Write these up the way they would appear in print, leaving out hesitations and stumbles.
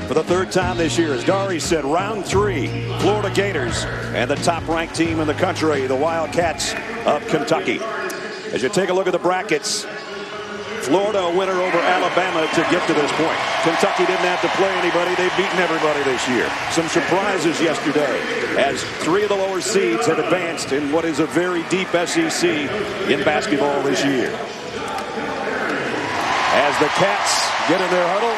for the third time this year. As Dari said, round 3, Florida Gators and the top-ranked team in the country, the Wildcats of Kentucky. As you take a look at the brackets, Florida a winner over Alabama to get to this point. Kentucky didn't have to play anybody. They've beaten everybody this year. Some surprises yesterday as 3 of the lower seeds have advanced in what is a very deep SEC in basketball this year. As the Cats get in their huddle,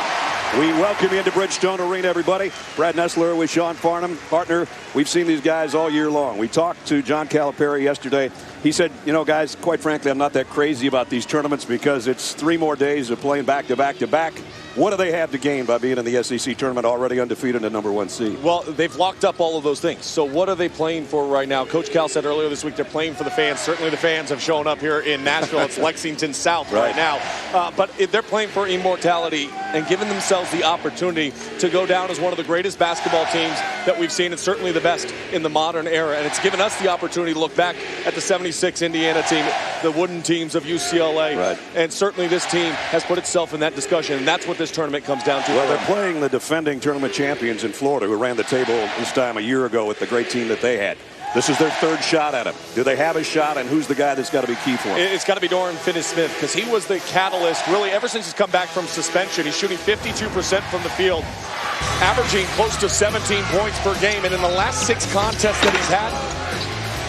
we welcome you into Bridgestone Arena, everybody. Brad Nessler with Sean Farnham, partner. We've seen these guys all year long. We talked to John Calipari yesterday. He said, you know, guys, quite frankly, I'm not that crazy about these tournaments because it's 3 more days of playing back to back to back. What do they have to gain by being in the SEC tournament already undefeated and #1 seed? Well, they've locked up all of those things. So what are they playing for right now? Coach Cal said earlier this week they're playing for the fans. Certainly the fans have shown up here in Nashville. It's Lexington South right now. But they're playing for immortality and giving themselves the opportunity to go down as one of the greatest basketball teams that we've seen, and certainly the best in the modern era. And it's given us the opportunity to look back at the '76 Indiana team, the wooden teams of UCLA. Right. And certainly this team has put itself in that discussion, and that's what this tournament comes down to. Well, they're playing the defending tournament champions in Florida, who ran the table this time a year ago with the great team that they had. This is their 3rd shot at him. Do they have a shot, and who's the guy that's got to be key for them? It's got to be Dorian Finney-Smith, because he was the catalyst, really, ever since he's come back from suspension. He's shooting 52% from the field, averaging close to 17 points per game. And in the last 6 contests that he's had,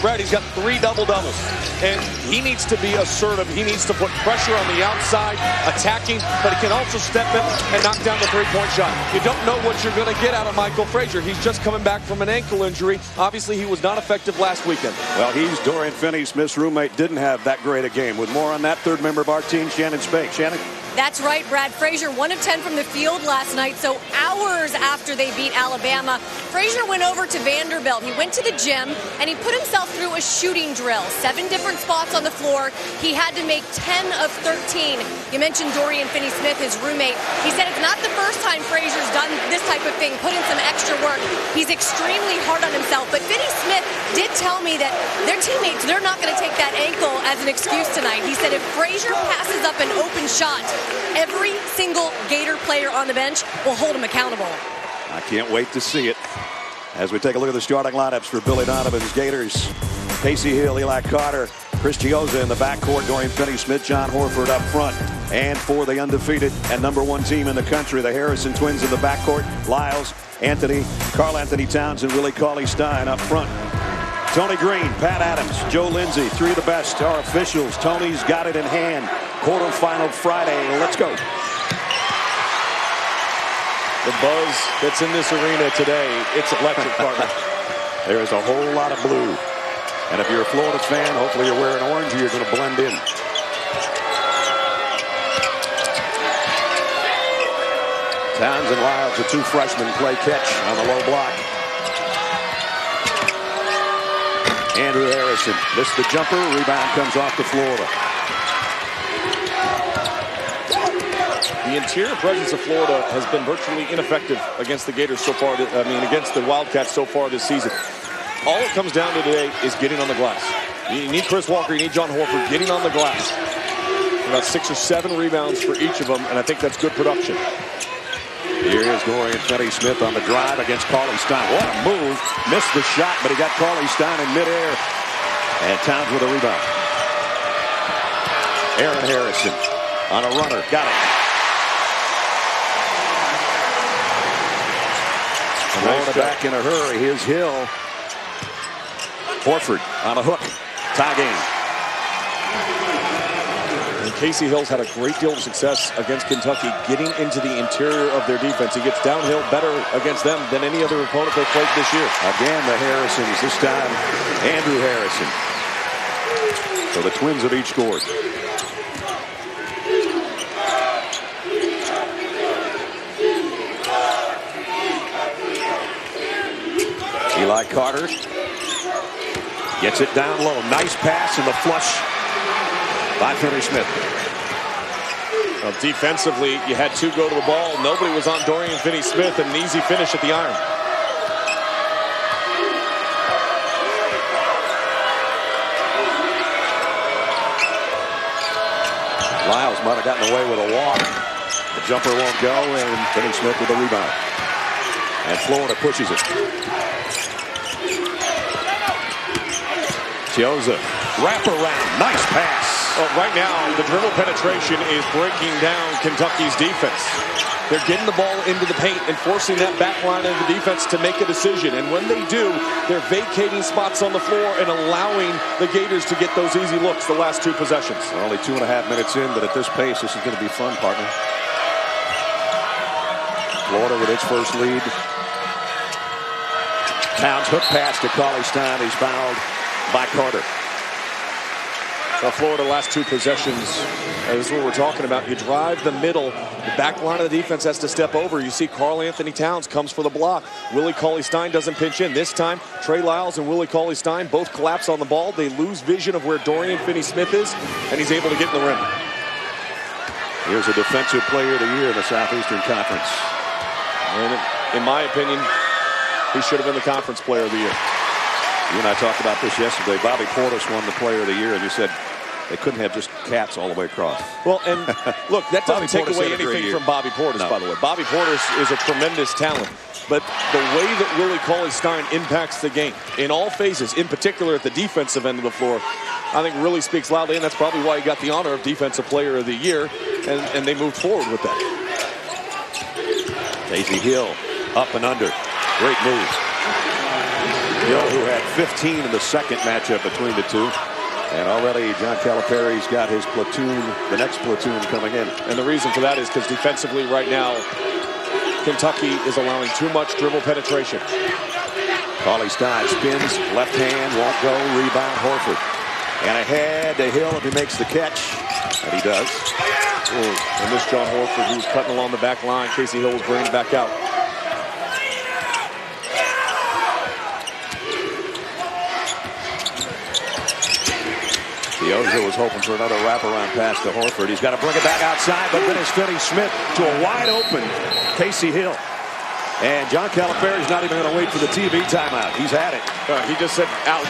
Brad, he's got 3 double-doubles. And he needs to be assertive. He needs to put pressure on the outside, attacking, but he can also step in and knock down the 3-point shot. You don't know what you're going to get out of Michael Frazier. He's just coming back from an ankle injury. Obviously, he was not effective last weekend. Well, he's Dorian Finney-Smith's roommate. Didn't have that great a game. With more on that, 3rd member of our team, Shannon Spake. Shannon? That's right, Brad. Frazier 1 of 10 from the field last night, so hours after they beat Alabama, Frazier went over to Vanderbilt. He went to the gym, and he put himself through a shooting drill. 7 different spots on the floor. He had to make 10 of 13. You mentioned Dorian Finney-Smith, his roommate. He said it's not the first time Frazier's done this type of thing, put in some extra work. He's extremely hard on himself, but Finney-Smith did tell me that their teammates, they're not going to take that ankle as an excuse tonight. He said if Frazier passes up an open shot, every single Gator player on the bench will hold him accountable. I can't wait to see it. As we take a look at the starting lineups for Billy Donovan's Gators, Casey Hill, Eli Carter, Chris Chioza in the backcourt, Dorian Finney-Smith, John Horford up front. And for the undefeated and #1 team in the country, the Harrison twins in the backcourt, Lyles, Anthony, Karl Anthony Towns, and Willie Cauley-Stein up front. Tony Green, Pat Adams, Joe Lindsay, 3 of the best are officials. Tony's got it in hand. Quarterfinal Friday. Let's go. The buzz that's in this arena today, it's electric, partner. There is a whole lot of blue. And if you're a Florida fan, hopefully you're wearing orange or you're going to blend in. Towns and Lyles, the 2 freshmen, play catch on the low block. Andrew Harrison missed the jumper. Rebound comes off to Florida. The interior presence of Florida has been virtually ineffective against the Gators so far. Against the Wildcats so far this season. All it comes down to today is getting on the glass. You need Chris Walker, you need John Horford getting on the glass. About 6 or 7 rebounds for each of them, and I think that's good production. Here is Dorian Finney-Smith on the drive against Cauley-Stein. What a move. Missed the shot, but he got Cauley-Stein in midair. And Towns with a rebound. Aaron Harrison on a runner. Got it. Florida back in a hurry. Here's Hill. Horford on a hook. Tie game. And Casey Hill's had a great deal of success against Kentucky getting into the interior of their defense. He gets downhill better against them than any other opponent they played this year. Again, the Harrisons. This time, Andrew Harrison. So the Twins have each scored. Eli Carter gets it down low. Nice pass and the flush by Finney-Smith. Well, defensively, you had 2 go to the ball. Nobody was on Dorian Finney-Smith, and an easy finish at the iron. Lyles might have gotten away with a walk. The jumper won't go, and Finney-Smith with a rebound. And Florida pushes it. Chioza, wrap around, nice pass. Well, right now, the dribble penetration is breaking down Kentucky's defense. They're getting the ball into the paint and forcing that back line of the defense to make a decision. And when they do, they're vacating spots on the floor and allowing the Gators to get those easy looks the last 2 possessions. We're only 2.5 minutes in, but at this pace, this is going to be fun, partner. Florida with its first lead. Towns hook pass to Cauley-Stein. He's fouled by Carter. Well, Florida last 2 possessions, this is what we're talking about. You drive the middle, the back line of the defense has to step over. You see Karl-Anthony Towns comes for the block. Willie Cauley-Stein doesn't pinch in. This time, Trey Lyles and Willie Cauley-Stein both collapse on the ball. They lose vision of where Dorian Finney-Smith is, and he's able to get in the rim. Here's a defensive player of the year in the Southeastern Conference. And in my opinion, he should have been the conference player of the year. You and I talked about this yesterday. Bobby Portis won the player of the year, and you said they couldn't have just cats all the way across. Well, and look, that doesn't take away anything from Bobby Portis, No. by the way. Bobby Portis is a tremendous talent. But the way that Willie Cauley-Stein impacts the game in all phases, in particular at the defensive end of the floor, I think really speaks loudly, and that's probably why he got the honor of Defensive Player of the Year, and they moved forward with that. Daisy Hill up and under. Great move. Hill, who had 15 in the second matchup between the two. And already John Calipari's got his platoon, the next platoon coming in. And the reason for that is because defensively right now, Kentucky is allowing too much dribble penetration. Cauley-Stein spins, left hand, won't go, rebound Horford. And ahead to Hill if he makes the catch. And he does. And this John Horford, who was cutting along the back line, Casey Hill was bringing it back out. Chioza was hoping for another wraparound pass to Horford. He's got to bring it back outside, but then it's Finney-Smith to a wide open Casey Hill. And John Calipari's not even going to wait for the TV timeout. He's had it. He just said, ouch.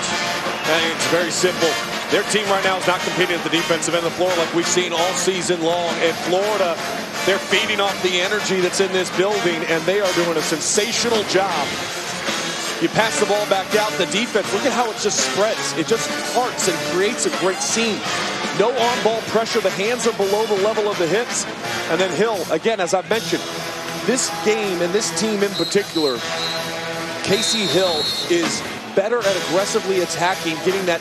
And it's very simple. Their team right now is not competing at the defensive end of the floor like we've seen all season long. And Florida, they're feeding off the energy that's in this building, and they are doing a sensational job. You pass the ball back out, the defense, look at how it just spreads. It just parts and creates a great scene. No on-ball pressure. The hands are below the level of the hips. And then Hill, again, as I've mentioned, this game and this team in particular, Casey Hill is better at aggressively attacking, getting that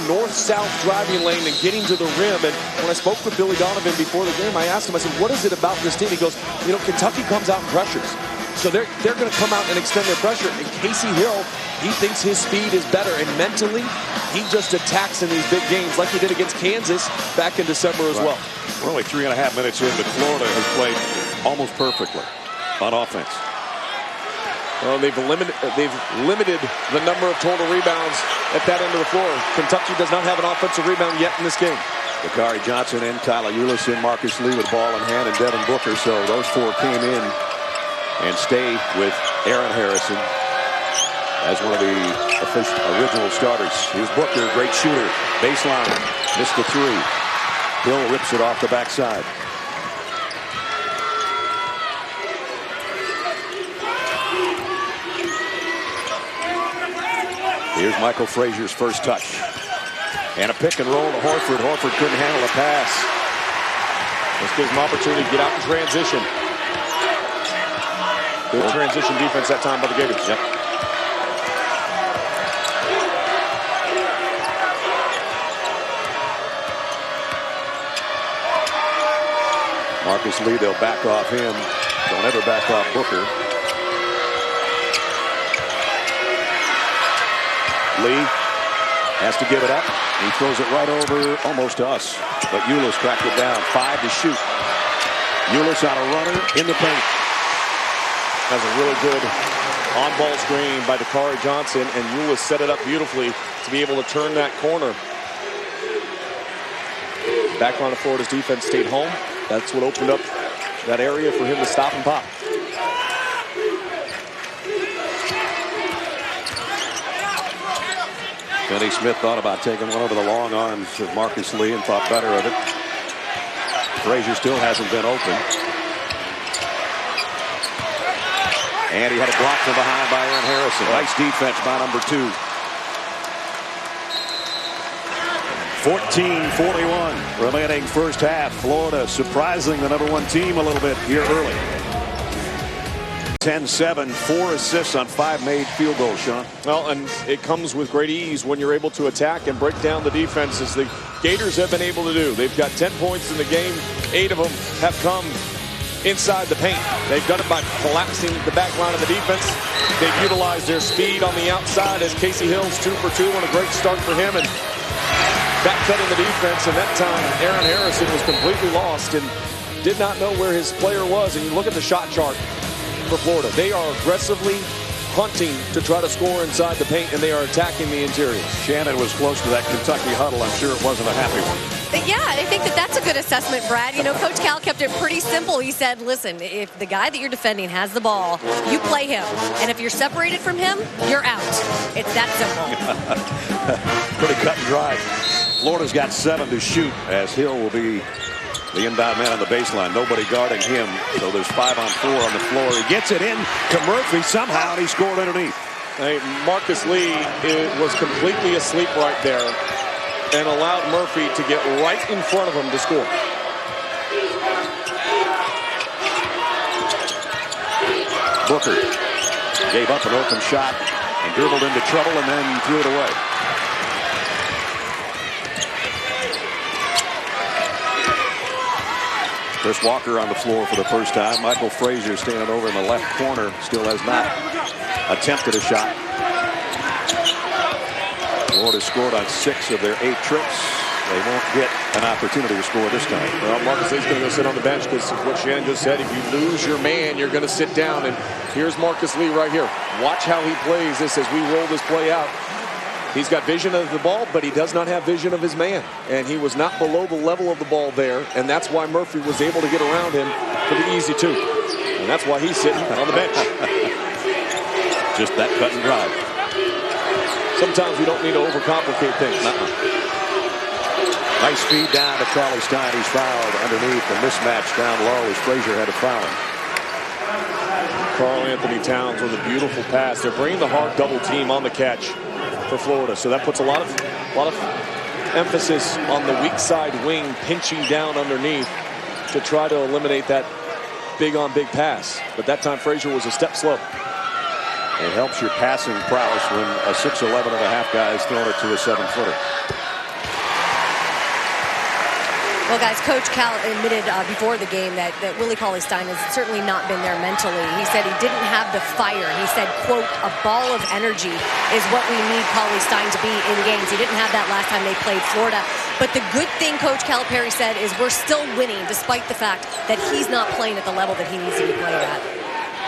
north-south driving lane and getting to the rim. And when I spoke with Billy Donovan before the game, I asked him, I said, what is it about this team? He goes, you know, Kentucky comes out and pressures. So they're going to come out and extend their pressure. And Casey Hill, he thinks his speed is better. And mentally, he just attacks in these big games like he did against Kansas back in December as well. We're only 3.5 minutes in, but Florida has played almost perfectly on offense. Well, they've limited the number of total rebounds at that end of the floor. Kentucky does not have an offensive rebound yet in this game. Bakari Johnson in, Tyler Ulis in, Marcus Lee with ball in hand, and Devin Booker. So those 4 came in and stay with Aaron Harrison as one of the original starters. Here's Booker, great shooter. Baseline, missed the 3. Hill rips it off the backside. Here's Michael Frazier's first touch. And a pick and roll to Horford. Horford couldn't handle the pass. This gives him opportunity to get out in transition. Good transition defense that time by the Gators. Yep. Marcus Lee, they'll back off him. Don't ever back off Booker. Lee has to give it up. He throws it right over almost to us. But Ulis cracked it down. 5 to shoot. Ulis on a runner in the paint. That's a really good on-ball screen by Bakari Johnson, and Ulis set it up beautifully to be able to turn that corner. Backline of Florida's defense stayed home. That's what opened up that area for him to stop and pop. Finney-Smith thought about taking one over the long arms of Marcus Lee and thought better of it. Frazier still hasn't been open. And he had it blocked from behind by Aaron Harrison. Nice defense by number 2. 14:41 remaining first half. Florida surprising the #1 team a little bit here early. 10-7, 4 assists on 5 made field goals, Sean. Well, and it comes with great ease when you're able to attack and break down the defense, as the Gators have been able to do. They've got 10 points in the game. 8 of them have come inside the paint. They've done it by collapsing the back line of the defense. They've utilized their speed on the outside, as Casey Hill's 2 for 2 and a great start for him. And back cut in the defense, and that time Aaron Harrison was completely lost and did not know where his player was. And you look at the shot chart for Florida. They are aggressively hunting to try to score inside the paint, and they are attacking the interior. Shannon was close to that Kentucky huddle. I'm sure it wasn't a happy one. Yeah, I think that's a good assessment, Brad. You know, Coach Cal kept it pretty simple. He said, listen, if the guy that you're defending has the ball, you play him. And if you're separated from him, you're out. It's that simple. Pretty cut and dry. Florida's got 7 to shoot, as Hill will be the inbound man on the baseline. Nobody guarding him. So there's 5 on 4 on the floor. He gets it in to Murphy somehow, and he scored underneath. Hey, Marcus Lee was completely asleep right there and allowed Murphy to get right in front of him to score. Booker gave up an open shot and dribbled into trouble and then threw it away. Chris Walker on the floor for the first time. Michael Frazier standing over in the left corner, still has not attempted a shot. Florida scored on 6 of their 8 trips. They won't get an opportunity to score this time. Well, Marcus Lee's going to go sit on the bench, because what Shannon just said, if you lose your man, you're going to sit down. And here's Marcus Lee right here. Watch how he plays this as we roll this play out. He's got vision of the ball, but he does not have vision of his man. And he was not below the level of the ball there. And that's why Murphy was able to get around him for the easy 2. And that's why he's sitting on the bench. Just that cut and drive. Sometimes we don't need to overcomplicate things. Nice feed down to Cauley Stein. He's fouled underneath. The mismatch down low as Frazier had a foul. Karl Anthony Towns with a beautiful pass. They're bringing the hard double team on the catch for Florida, so that puts a lot of emphasis on the weak side wing pinching down underneath to try to eliminate that big on big pass. But that time Frazier was a step slow. It helps your passing prowess when a 6'11" and a half guy is throwing it to a 7-footer. Well, guys, Coach Cal admitted before the game that Willie Cauley-Stein has certainly not been there mentally. He said he didn't have the fire. He said, quote, a ball of energy is what we need Cauley-Stein to be in games. He didn't have that last time they played Florida. But the good thing Coach Calipari said is we're still winning despite the fact that he's not playing at the level that he needs to be playing at.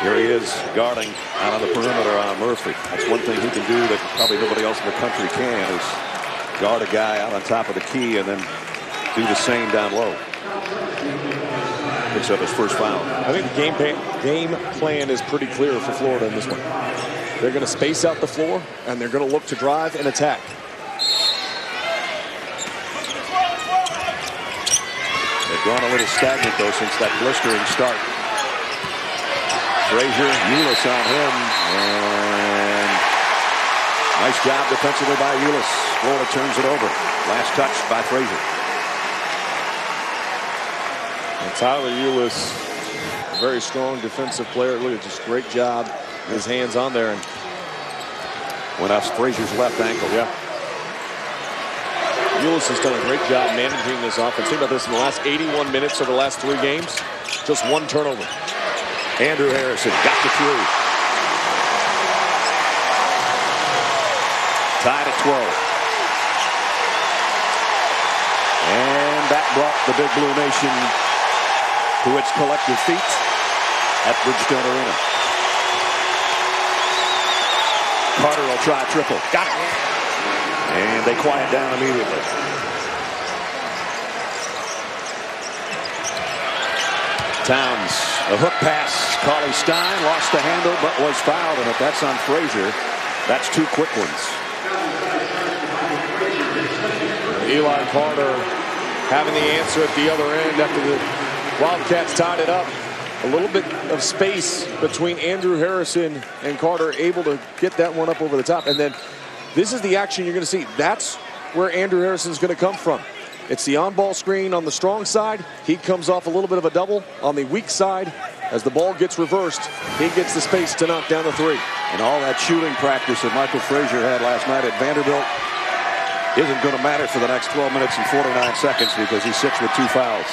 Here he is guarding out on the perimeter on Murphy. That's one thing he can do that probably nobody else in the country can, is guard a guy out on top of the key and then do the same down low. Picks up his first foul. I think the game plan is pretty clear for Florida in this one. They're going to space out the floor, and they're going to look to drive and attack. They've gone a little stagnant, though, since that blistering start. Frazier, Ulis on him, and nice job defensively by Ulis. Florida turns it over. Last touch by Frazier. And Tyler Ulis, a very strong defensive player. Look at just great job. His hands on there. And went off Frazier's left ankle. Yeah. Ulis has done a great job managing this offense. Think about this, in the last 81 minutes over the last 3 games, just 1 turnover. Andrew Harrison got the 3. Tied at 12. And that brought the Big Blue Nation to its collective feet at Bridgestone Arena. Carter will try a triple. Got it. And they quiet down immediately. Towns, a hook pass. Cauley-Stein lost the handle but was fouled, and if that's on Frazier, that's 2 quick ones. Eli Carter having the answer at the other end after the Wildcats tied it up. A little bit of space between Andrew Harrison and Carter, able to get that one up over the top. And then this is the action you're going to see. That's where Andrew Harrison is going to come from. It's the on-ball screen on the strong side. He comes off a little bit of a double. On the weak side, as the ball gets reversed, he gets the space to knock down the three. And all that shooting practice that Michael Frazier had last night at Vanderbilt isn't going to matter for the next 12 minutes and 49 seconds because he sits with 2 fouls.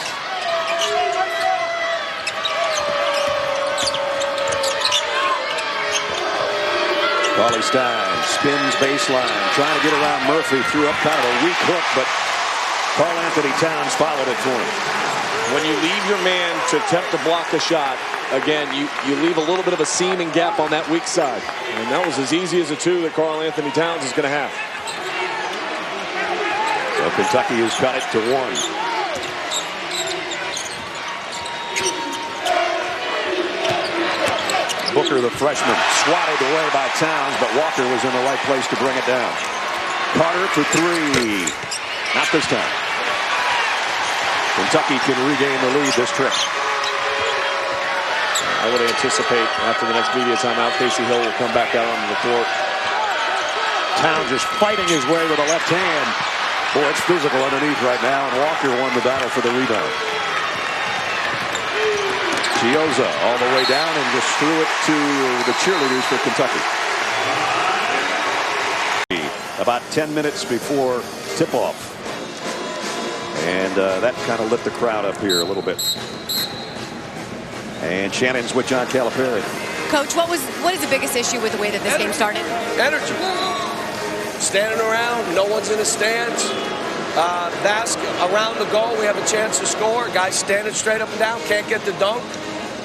Cauley Stein spins baseline, trying to get around Murphy, threw up kind of a weak hook, but Karl Anthony Towns followed it for him. When you leave your man to attempt to block a shot, again, you leave a little bit of a seam and gap on that weak side. And that was as easy as a 2 that Karl Anthony Towns is going to have. So Kentucky has cut it to 1. Booker, the freshman, swatted away by Towns, but Walker was in the right place to bring it down. Carter for 3. Not this time. Kentucky can regain the lead this trip. I would anticipate after the next media timeout, Casey Hill will come back out onto the court. Towns is fighting his way with a left hand. Boy, it's physical underneath right now, and Walker won the battle for the rebound. Chioza all the way down and just threw it to the cheerleaders for Kentucky. About 10 minutes before tip-off. And that kind of lit the crowd up here a little bit. And Shannon's with John Calipari. Coach, what is the biggest issue with the way that this game started? Energy. Standing around, no one's in the stands. Basket around the goal, we have a chance to score. Guys standing straight up and down, can't get the dunk.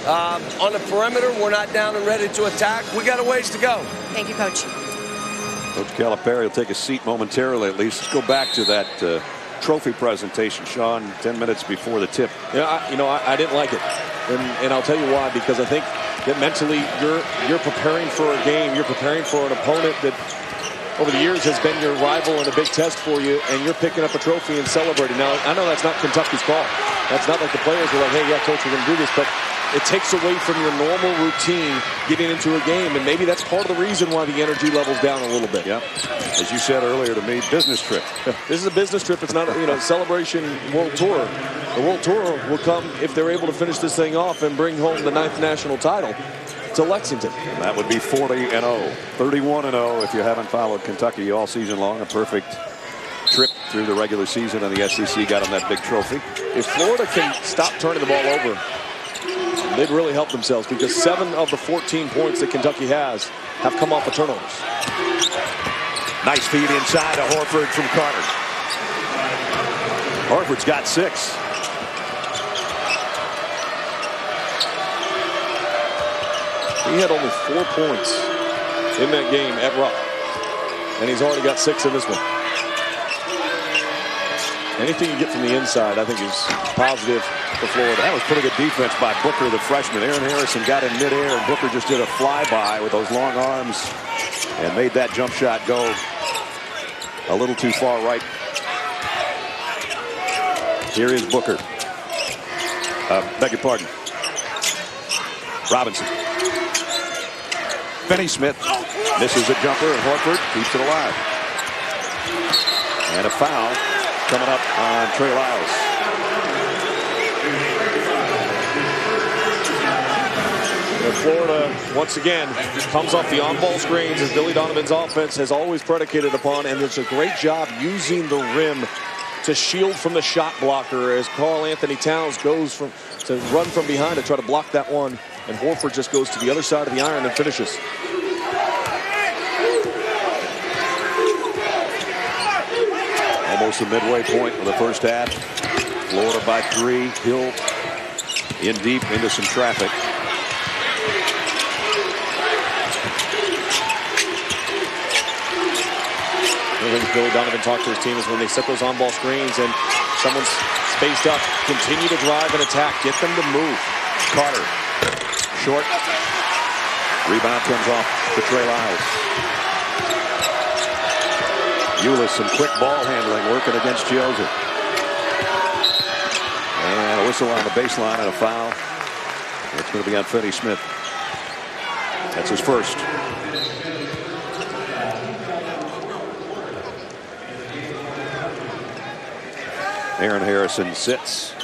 On the perimeter, we're not down and ready to attack. We got a ways to go. Thank you, Coach. Coach Calipari will take a seat momentarily at least. Let's go back to that trophy presentation, Sean, 10 minutes before the tip. Yeah, I didn't like it. And I'll tell you why, because I think that mentally you're preparing for a game. You're preparing for an opponent that over the years has been your rival and a big test for you, and you're picking up a trophy and celebrating. Now, I know that's not Kentucky's call. That's not like the players were like, hey, yeah, coach, we're going to do this, but it takes away from your normal routine getting into a game, and maybe that's part of the reason why the energy level's down a little bit. Yeah, as you said earlier to me, business trip. This is a business trip. It's not a celebration world tour. The world tour will come if they're able to finish this thing off and bring home the 9th national title to Lexington. And that would be 40-0, 31-0 if you haven't followed Kentucky all season long. A perfect trip through the regular season, and the SEC got them that big trophy. If Florida can stop turning the ball over, they'd really help themselves, because 7 of the 14 points that Kentucky has have come off of turnovers. Nice feed inside to Horford from Carter. Horford's got 6. He had only 4 points in that game at Rupp, and he's already got 6 in this one. Anything you get from the inside, I think, is positive for Florida. That was pretty good defense by Booker, the freshman. Aaron Harrison got in midair, and Booker just did a flyby with those long arms and made that jump shot go a little too far right. Here is Booker. Beg your pardon. Robinson. Finney-Smith misses a jumper, and Horford keeps it alive. And a foul coming up on Trey Lyles. And Florida, once again, comes off the on-ball screens, as Billy Donovan's offense has always predicated upon, and does a great job using the rim to shield from the shot blocker as Karl Anthony Towns goes to run from behind to try to block that one, and Horford just goes to the other side of the iron and finishes. Almost the midway point of the first half. Florida by 3. Hill in deep into some traffic. One of the things Billy Donovan talked to his team is when they set those on-ball screens and someone's spaced up, continue to drive and attack. Get them to move. Carter. Short. Rebound comes off to Trey Lyles. Eulis, some quick ball handling working against Chioza. And a whistle on the baseline and a foul It's going to be on Finney Smith. That's his first. Aaron Harrison sits.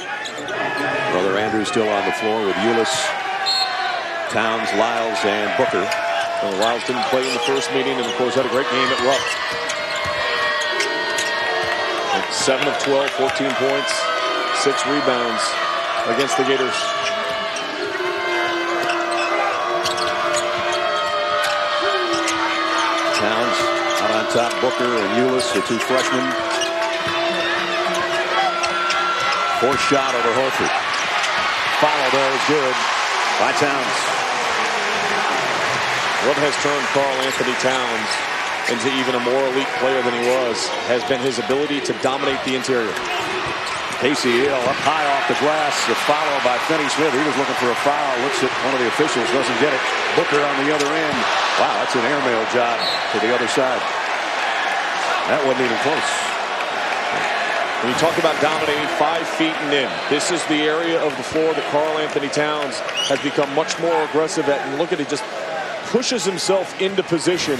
Brother Andrew still on the floor with Ulis, Towns, Lyles, and Booker. Well, Lyles didn't play in the first meeting and, of course, had a great game at Rupp. 7 of 12, 14 points, 6 rebounds against the Gators. Towns out on top. Booker and Ulis, the two freshmen. Forced shot over Horford. Follow though is good by Towns. What has turned Karl Anthony Towns into even a more elite player than he was has been his ability to dominate the interior. Casey Hill up high off the glass. The follow by Finney Smith. He was looking for a foul. Looks at one of the officials. Doesn't get it. Booker on the other end. Wow, that's an airmail job to the other side. That wasn't even close. When you talk about dominating 5 feet and in, this is the area of the floor that Karl Anthony Towns has become much more aggressive at. And look at it, just pushes himself into position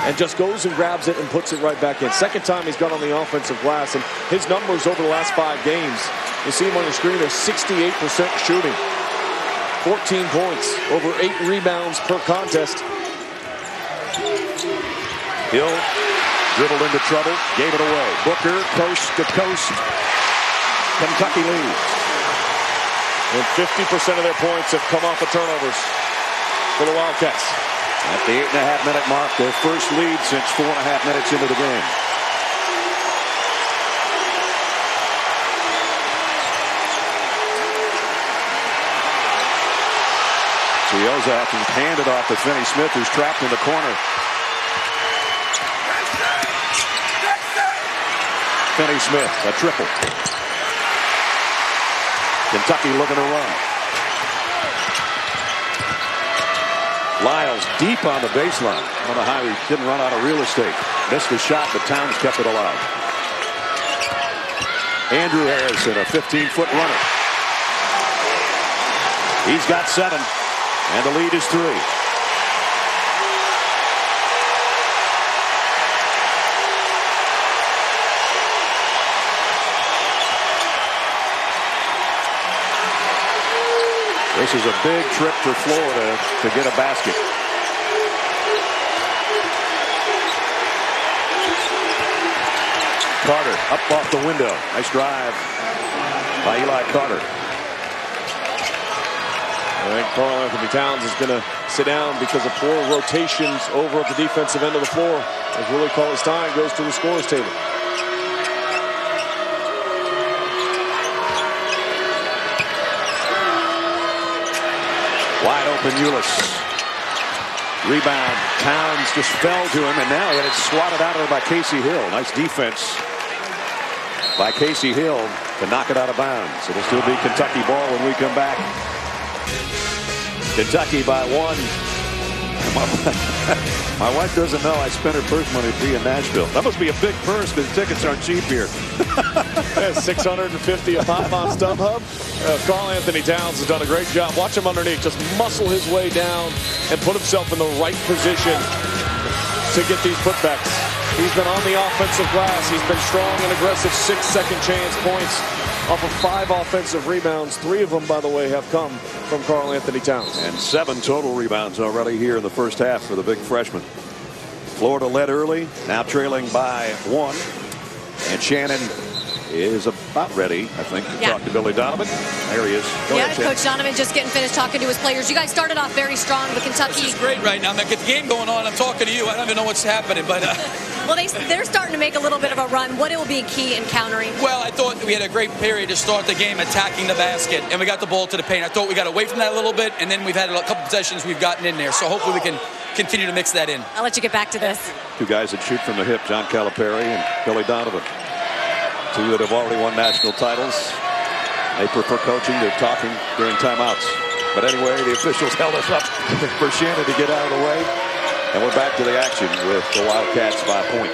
and just goes and grabs it and puts it right back in. Second time he's gone on the offensive glass, and his numbers over the last 5 games, you see him on the screen, they're 68% shooting, 14 points, over 8 rebounds per contest. Hill dribbled into trouble, gave it away. Booker, coast to coast. Kentucky leads. And 50% of their points have come off of turnovers for the Wildcats. At the 8.5-minute mark, their first lead since 4.5 minutes into the game. Chioza has to hand it off to Finney Smith, who's trapped in the corner. Finney Smith, a triple. Kentucky looking to run. Lyles deep on the baseline. I don't know how he didn't run out of real estate. Missed the shot, but Towns kept it alive. Andrew Harrison, a 15-foot runner. He's got 7, and the lead is 3. This is a big trip for Florida to get a basket. Carter up off the window. Nice drive by Eli Carter. I think Karl Anthony Towns is going to sit down because of poor rotations over at the defensive end of the floor. As Willie Cauley-Stein goes to the scorer's table. Wide open Ulis. Rebound. Towns just fell to him, and now he had it swatted out of there by Casey Hill. Nice defense by Casey Hill to knock it out of bounds. It'll still be Kentucky ball when we come back. Kentucky by 1. My wife doesn't know I spent her purse money to be in Nashville. That must be a big purse because tickets aren't cheap here. $650 a pop on StubHub. Karl Anthony Towns has done a great job. Watch him underneath. Just muscle his way down and put himself in the right position to get these putbacks. He's been on the offensive glass. He's been strong and aggressive. 6 second chance points off of 5 offensive rebounds. 3 of them, by the way, have come from Karl Anthony Towns. And 7 total rebounds already here in the first half for the big freshman. Florida led early, now trailing by 1. And Shannon is about ready, I think, to talk to Billy Donovan. There he is. Go ahead, Coach Donovan just getting finished talking to his players. You guys started off very strong, but Kentucky... This is great right now. I get the game going on. I'm talking to you. I don't even know what's happening, but... Well, they're starting to make a little bit of a run. What will be key in countering? Well, I thought we had a great period to start the game attacking the basket, and we got the ball to the paint. I thought we got away from that a little bit, and then we've had a couple possessions we've gotten in there. So hopefully we can continue to mix that in. I'll let you get back to this. 2 guys that shoot from the hip, John Calipari and Billy Donovan. 2 that have already won national titles. They prefer coaching to talking during timeouts. But anyway, the officials held us up for Shannon to get out of the way. And we're back to the action with the Wildcats by a point.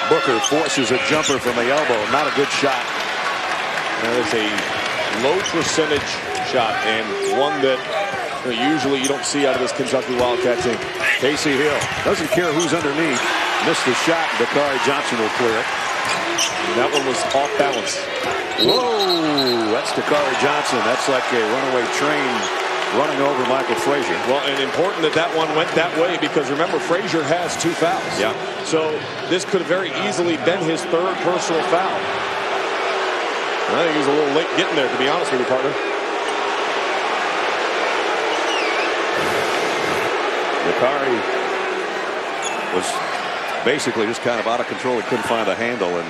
Booker Walker forces a jumper from the elbow. Not a good shot. That is a low percentage shot, and one that usually you don't see out of this Kentucky Wildcat team. Casey Hill doesn't care who's underneath. Missed the shot. Dakari Johnson will clear it. And that one was off balance. Whoa, that's Dakari Johnson. That's like a runaway train running over Michael Frazier. Well, and important that that one went that way, because remember, Frazier has 2 fouls. Yeah. So this could have very easily been his 3rd personal foul. I think he was a little late getting there, to be honest with you, partner. Dakari was basically just kind of out of control. He couldn't find a handle, and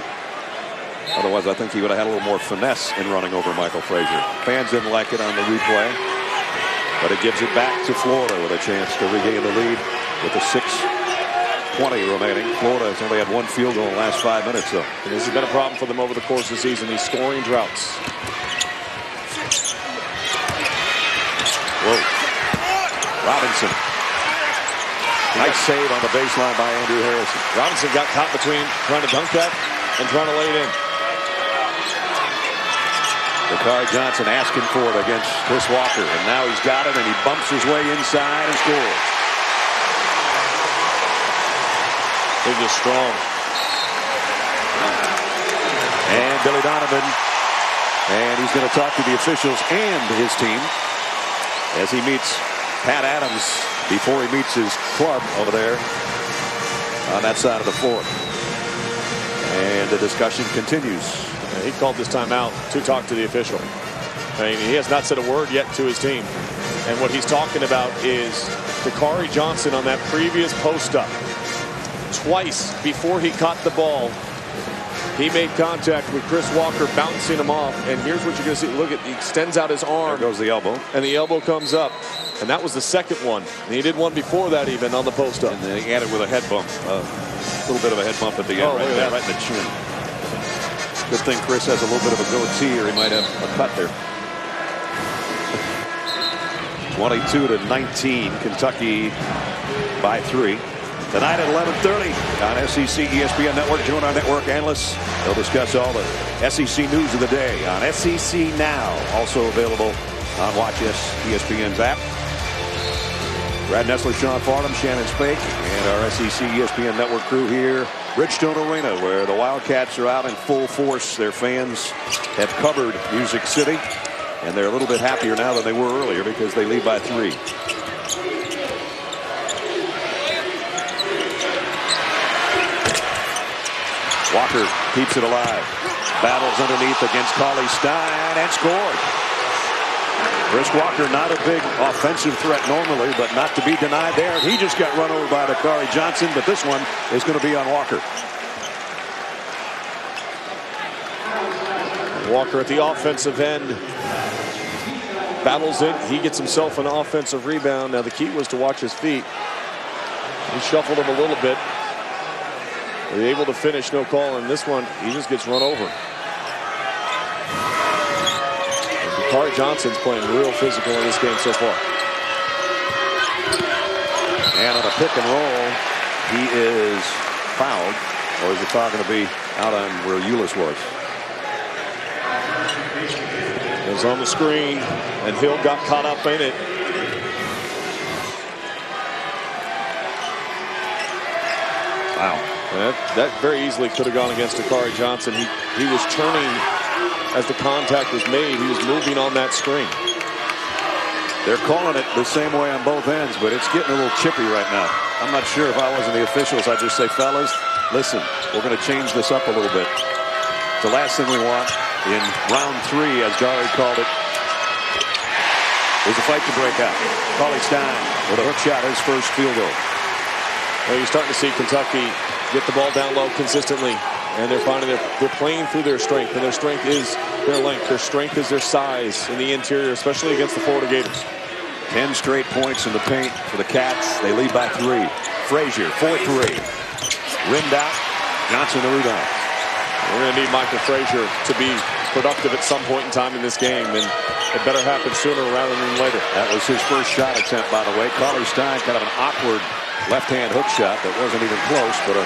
otherwise I think he would have had a little more finesse in running over Michael Frazier. Fans didn't like it on the replay, but it gives it back to Florida with a chance to regain the lead with the 6:20 remaining. Florida has only had 1 field goal in the last 5 minutes, though. And this has been a problem for them over the course of the season, these scoring droughts. Whoa. Robinson. Nice save on the baseline by Andrew Harrison. Robinson got caught between trying to dunk that and trying to lay it in. Dakari Johnson asking for it against Chris Walker, and now he's got it, and he bumps his way inside and scores. They're just strong. And Billy Donovan, and he's going to talk to the officials and his team as he meets Pat Adams before he meets his club over there on that side of the floor. And the discussion continues. He called this timeout to talk to the official. I mean, he has not said a word yet to his team. And what he's talking about is Dakari Johnson on that previous post-up. Twice before he caught the ball, he made contact with Chris Walker, bouncing him off. And here's what you're going to see. Look at, he extends out his arm. There goes the elbow. And the elbow comes up. And that was the second one. And he did one before that even on the post-up. And then he added with a head bump. A little bit of a head bump at the end, right there, right in the chin. Good thing Chris has a little bit of a goatee, or he might have a cut there. 22-19, Kentucky by 3. Tonight at 11:30 on SEC ESPN Network. Join our network analysts. They'll discuss all the SEC news of the day on SEC Now. Also available on Watch ESPN's app. Brad Nessler, Sean Farnham, Shannon Spake, and our SEC ESPN Network crew here. Bridgestone Arena, where the Wildcats are out in full force. Their fans have covered Music City, and they're a little bit happier now than they were earlier because they lead by 3. Walker keeps it alive. Battles underneath against Cauley Stein and scored. Chris Walker, not a big offensive threat normally, but not to be denied there. He just got run over by Dakari Johnson, but this one is going to be on Walker. Walker at the offensive end. Battles it. He gets himself an offensive rebound. Now the key was to watch his feet. He shuffled him a little bit. They're able to finish, no call. And this one, he just gets run over. Dakari Johnson's playing real physical in this game so far. And on a pick and roll, he is fouled. Or is the foul going to be out on where Ulis was? It was on the screen, and Hill got caught up in it. Wow. That very easily could have gone against Dakari Johnson. He was turning as the contact was made. He was moving on that screen. They're calling it the same way on both ends, but it's getting a little chippy right now. I'm not sure if I wasn't the officials, I'd just say, fellas, listen, we're going to change this up a little bit. The last thing we want in round 3, as Gary called it, is a fight to break out. Cauley Stein with a hook shot, his first field goal. Well, you're starting to see Kentucky get the ball down low consistently, and they're finding they're playing through their strength, and their strength is their length. Their strength is their size in the interior, especially against the Florida Gators. 10 straight points in the paint for the Cats. They lead by 3. Frazier, 4-3. Rimmed out. Johnson the rebound. We're going to need Michael Frazier to be productive at some point in time in this game, and it better happen sooner rather than later. That was his first shot attempt, by the way. Cauley Stein, kind of an awkward left-hand hook shot that wasn't even close, but a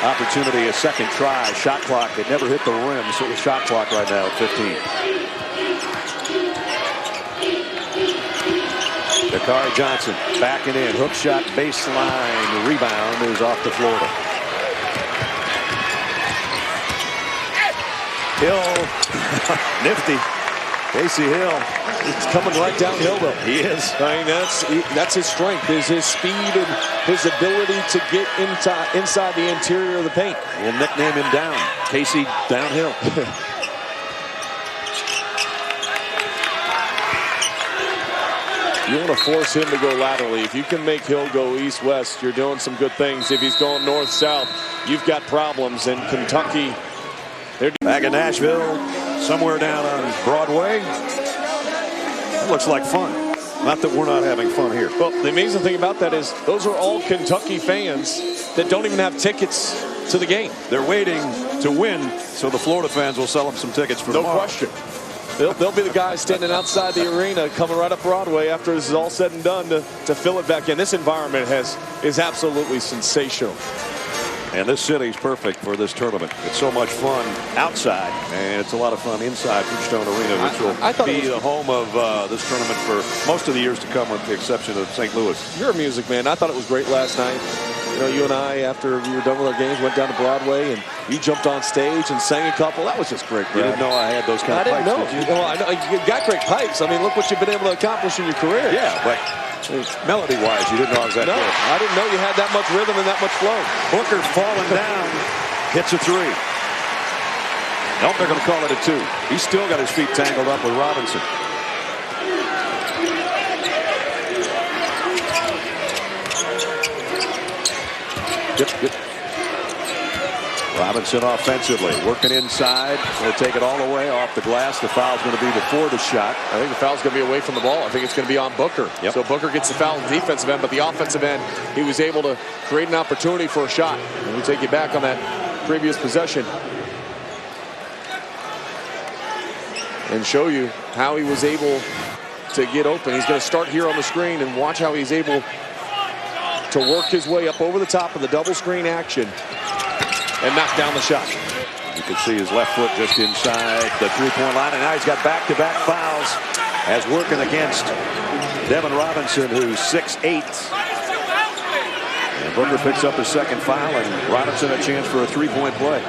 opportunity, a second try, shot clock. It never hit the rim, so the shot clock right now at 15. Dakari Johnson backing in, hook shot, baseline, rebound is off to Florida. Hill, nifty. Casey Hill. He's coming right downhill, though. He is. I mean, that's his strength, is his speed and his ability to get inside the interior of the paint. We'll nickname him down. Casey downhill. You want to force him to go laterally. If you can make Hill go east-west, you're doing some good things. If he's going north-south, you've got problems. And Kentucky, they're back in Nashville, somewhere down on Broadway. That looks like fun. Not that we're not having fun here. Well, the amazing thing about that is those are all Kentucky fans that don't even have tickets to the game. They're waiting to win, so the Florida fans will sell them some tickets for tomorrow. No question. They'll be the guys standing outside the arena coming right up Broadway after this is all said and done to fill it back in. This environment is absolutely sensational. And this city's perfect for this tournament. It's so much fun outside, and it's a lot of fun inside Bridgestone Arena, which will be the home of this tournament for most of the years to come, with the exception of St. Louis. You're a music man. I thought it was great last night. You know, you and I, after we were done with our games, went down to Broadway, and you jumped on stage and sang a couple. That was just great, Brad. You didn't know I had those kind of pipes, did you? did you? Well, I know you got great pipes. I mean, look what you've been able to accomplish in your career. Yeah, but melody-wise, you didn't know I was that good. I didn't know you had that much rhythm and that much flow. Booker falling down, hits a three. Nope, they're going to call it a two. He's still got his feet tangled up with Robinson. Yep. Robinson offensively, working inside. Going to take it all the way off the glass. The foul's going to be before the shot. I think the foul's going to be away from the ball. I think it's going to be on Booker. Yep. So Booker gets the foul on the defensive end, but the offensive end, he was able to create an opportunity for a shot. And we take you back on that previous possession and show you how he was able to get open. He's going to start here on the screen, and watch how he's able to work his way up over the top of the double screen action and knock down the shot. You can see his left foot just inside the three-point line, and now he's got back-to-back fouls as working against Devin Robinson, who's 6'8". And Booker picks up his second foul, and Robinson a chance for a three-point play.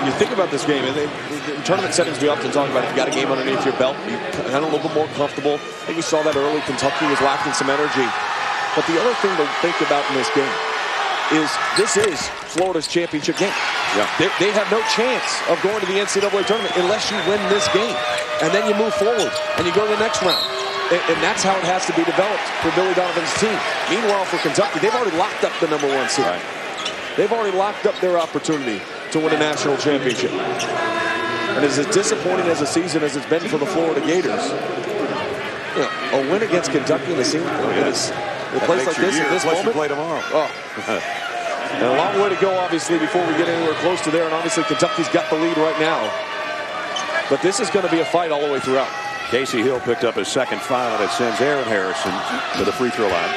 You think about this game, and in tournament settings we often talk about if you got a game underneath your belt, you kind of a little bit more comfortable. I think we saw that early. Kentucky was lacking some energy. But the other thing to think about in this game is this is Florida's championship game. Yeah. They have no chance of going to the NCAA tournament unless you win this game. And then you move forward and you go to the next round. And that's how it has to be developed for Billy Donovan's team. Meanwhile, for Kentucky, they've already locked up the #1 seed. Right. They've already locked up their opportunity to win a national championship. And as disappointing as a season as it's been for the Florida Gators, you know, a win against Kentucky in the senior a place like this at this moment. Play tomorrow. Oh. And a long way to go, obviously, before we get anywhere close to there. And obviously, Kentucky's got the lead right now. But this is going to be a fight all the way throughout. Casey Hill picked up his second foul that sends Aaron Harrison to the free throw line.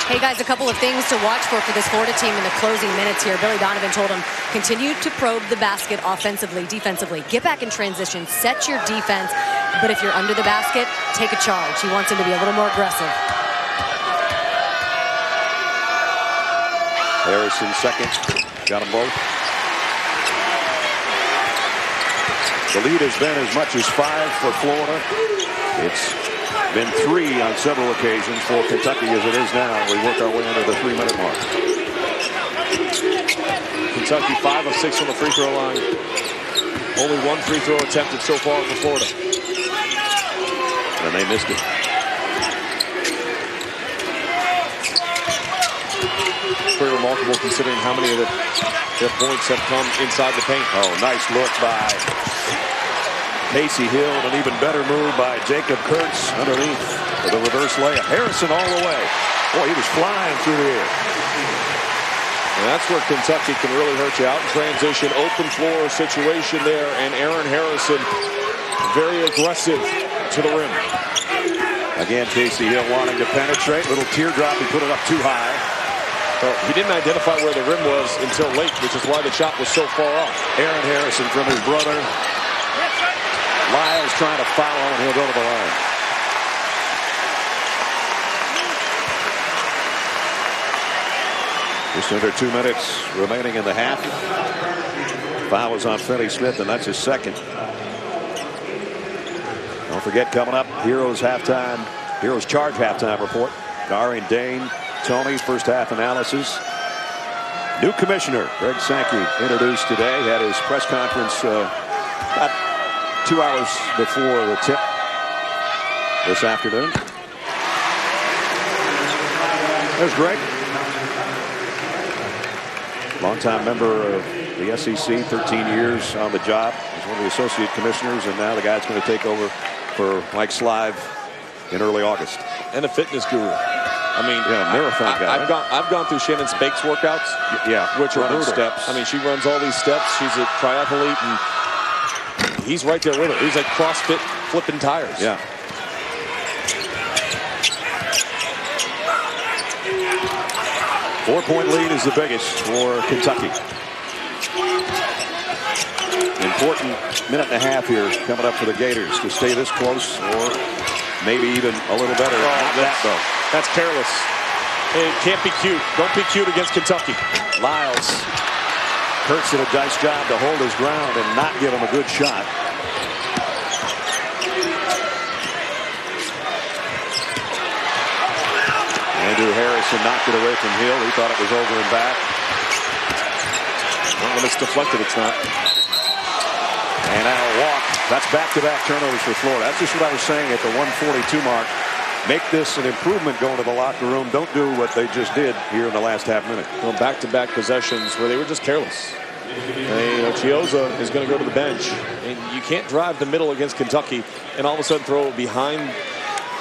Hey, guys, a couple of things to watch for this Florida team in the closing minutes here. Billy Donovan told them, continue to probe the basket offensively, defensively. Get back in transition, set your defense. But if you're under the basket, take a charge. He wants him to be a little more aggressive. Harrison second. Got them both. The lead has been as much as 5 for Florida. It's been 3 on several occasions for Kentucky as it is now. We work our way under the 3-minute mark. Kentucky 5 of 6 on the free throw line. Only 1 free throw attempted so far for Florida. And they missed it. Pretty remarkable considering how many of their points have come inside the paint. Oh, nice look by Casey Hill, and an even better move by Jacob Kurtz underneath for the reverse layup. Harrison all the way. Boy, he was flying through the air. And that's where Kentucky can really hurt you. Out in transition, open floor situation there, and Aaron Harrison very aggressive to the rim. Again, Casey Hill wanting to penetrate. Little teardrop, he put it up too high. Well, he didn't identify where the rim was until late, which is why the shot was so far off. Aaron Harrison from his brother. Lyles trying to follow, and he'll go to the line. Just under 2 minutes remaining in the half. Foul is on Finney-Smith, and that's his second. Don't forget, coming up, Heroes Charge halftime report. Gar and Dane, Tony, first half analysis. New commissioner, Greg Sankey, introduced today. Had his press conference about 2 hours before the tip this afternoon. There's Greg. Longtime member of the SEC, 13 years on the job as one of the associate commissioners, and now the guy that's going to take over for Mike Slive in early August. And a fitness guru. I mean, yeah, marathon guy. I've gone through Shannon Spake's workouts, which are brutal. Steps. I mean, she runs all these steps. She's a triathlete, and he's right there with her. He's like CrossFit flipping tires. Yeah. Four-point lead is the biggest for Kentucky. Important minute and a half here coming up for the Gators to stay this close, or maybe even a little better. That's careless. It can't be cute. Don't be cute against Kentucky. Lyles. Kurtz did a nice job to hold his ground and not give him a good shot. Andrew Harrison knocked it away from Hill. He thought it was over and back. Well, when it's deflected, it's not. And now a walk. That's back-to-back turnovers for Florida. That's just what I was saying at the 1:42 mark. Make this an improvement going to the locker room. Don't do what they just did here in the last half minute. Well, back-to-back possessions where they were just careless. And, Chioza is going to go to the bench. And you can't drive the middle against Kentucky and all of a sudden throw it behind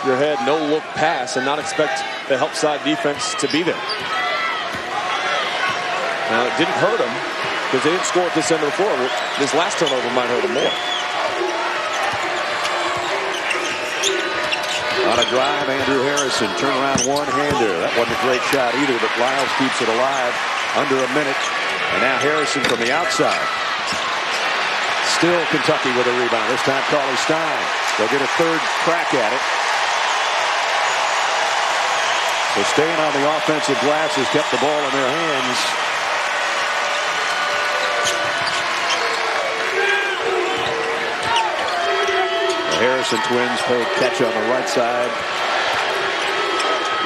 your head, no-look pass, and not expect the help side defense to be there. Now, it didn't hurt them because they didn't score at this end of the floor. This last turnover might hurt them more. On a drive, Andrew Harrison, turnaround one-hander. That wasn't a great shot either, but Lyles keeps it alive under a minute. And now Harrison from the outside. Still Kentucky with a rebound. This time Cauley Stein. They'll get a third crack at it. So staying on the offensive glass has kept the ball in their hands. The Harrison twins play catch on the right side.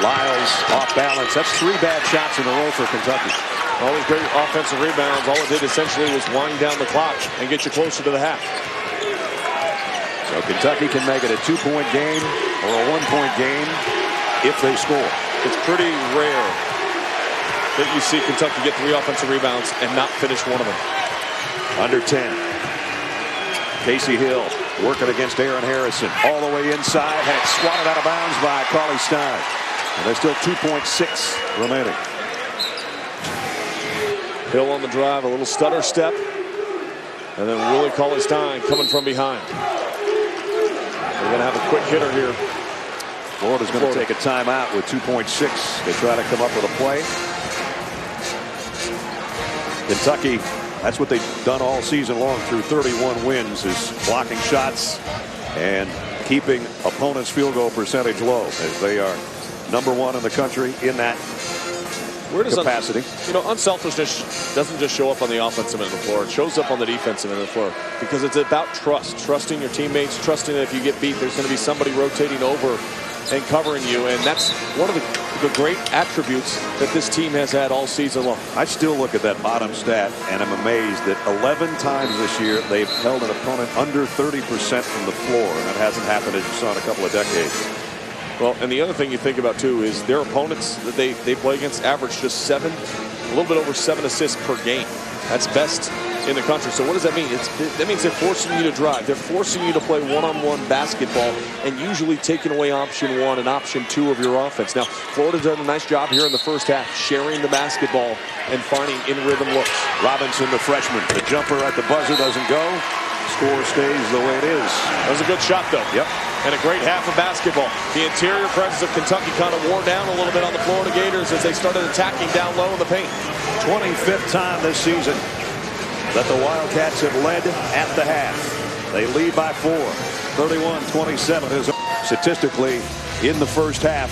Lyles off balance. That's 3 bad shots in a row for Kentucky. All those great offensive rebounds, all it did essentially was wind down the clock and get you closer to the half. So Kentucky can make it a 2-point game or a 1-point game if they score. It's pretty rare that you see Kentucky get 3 offensive rebounds and not finish one of them. Under 10. Casey Hill working against Aaron Harrison. All the way inside. Had it swatted out of bounds by Cauley Stein. And there's still 2.6 remaining. Hill on the drive, a little stutter step. And then Willie Cauley Stein coming from behind. They're going to have a quick hitter here. Florida's going to take a timeout with 2.6. They try to come up with a play. Kentucky, that's what they've done all season long through 31 wins, is blocking shots and keeping opponents' field goal percentage low, as they are #1 in the country in that capacity. Unselfishness doesn't just show up on the offensive end of the floor. It shows up on the defensive end of the floor because it's about trust. Trusting your teammates, trusting that if you get beat, there's going to be somebody rotating over and covering you, and that's one of the great attributes that this team has had all season long. I still look at that bottom stat, and I'm amazed that 11 times this year they've held an opponent under 30% from the floor, and that hasn't happened, as you saw, in a couple of decades. Well, and the other thing you think about, too, is their opponents that they play against average just a little bit over 7 assists per game. That's best in the country. So what does that mean? That means they're forcing you to drive. They're forcing you to play one-on-one basketball and usually taking away option 1 and option 2 of your offense. Now, Florida's done a nice job here in the first half, sharing the basketball and finding in-rhythm looks. Robinson, the freshman. The jumper at the buzzer doesn't go. score stays the way it is. That was a good shot, though. Yep. And a great half of basketball. The interior presence of Kentucky kind of wore down a little bit on the Florida Gators as they started attacking down low in the paint. 25th time this season that the Wildcats have led at the half. They lead by 4. 31-27 is statistically in the first half.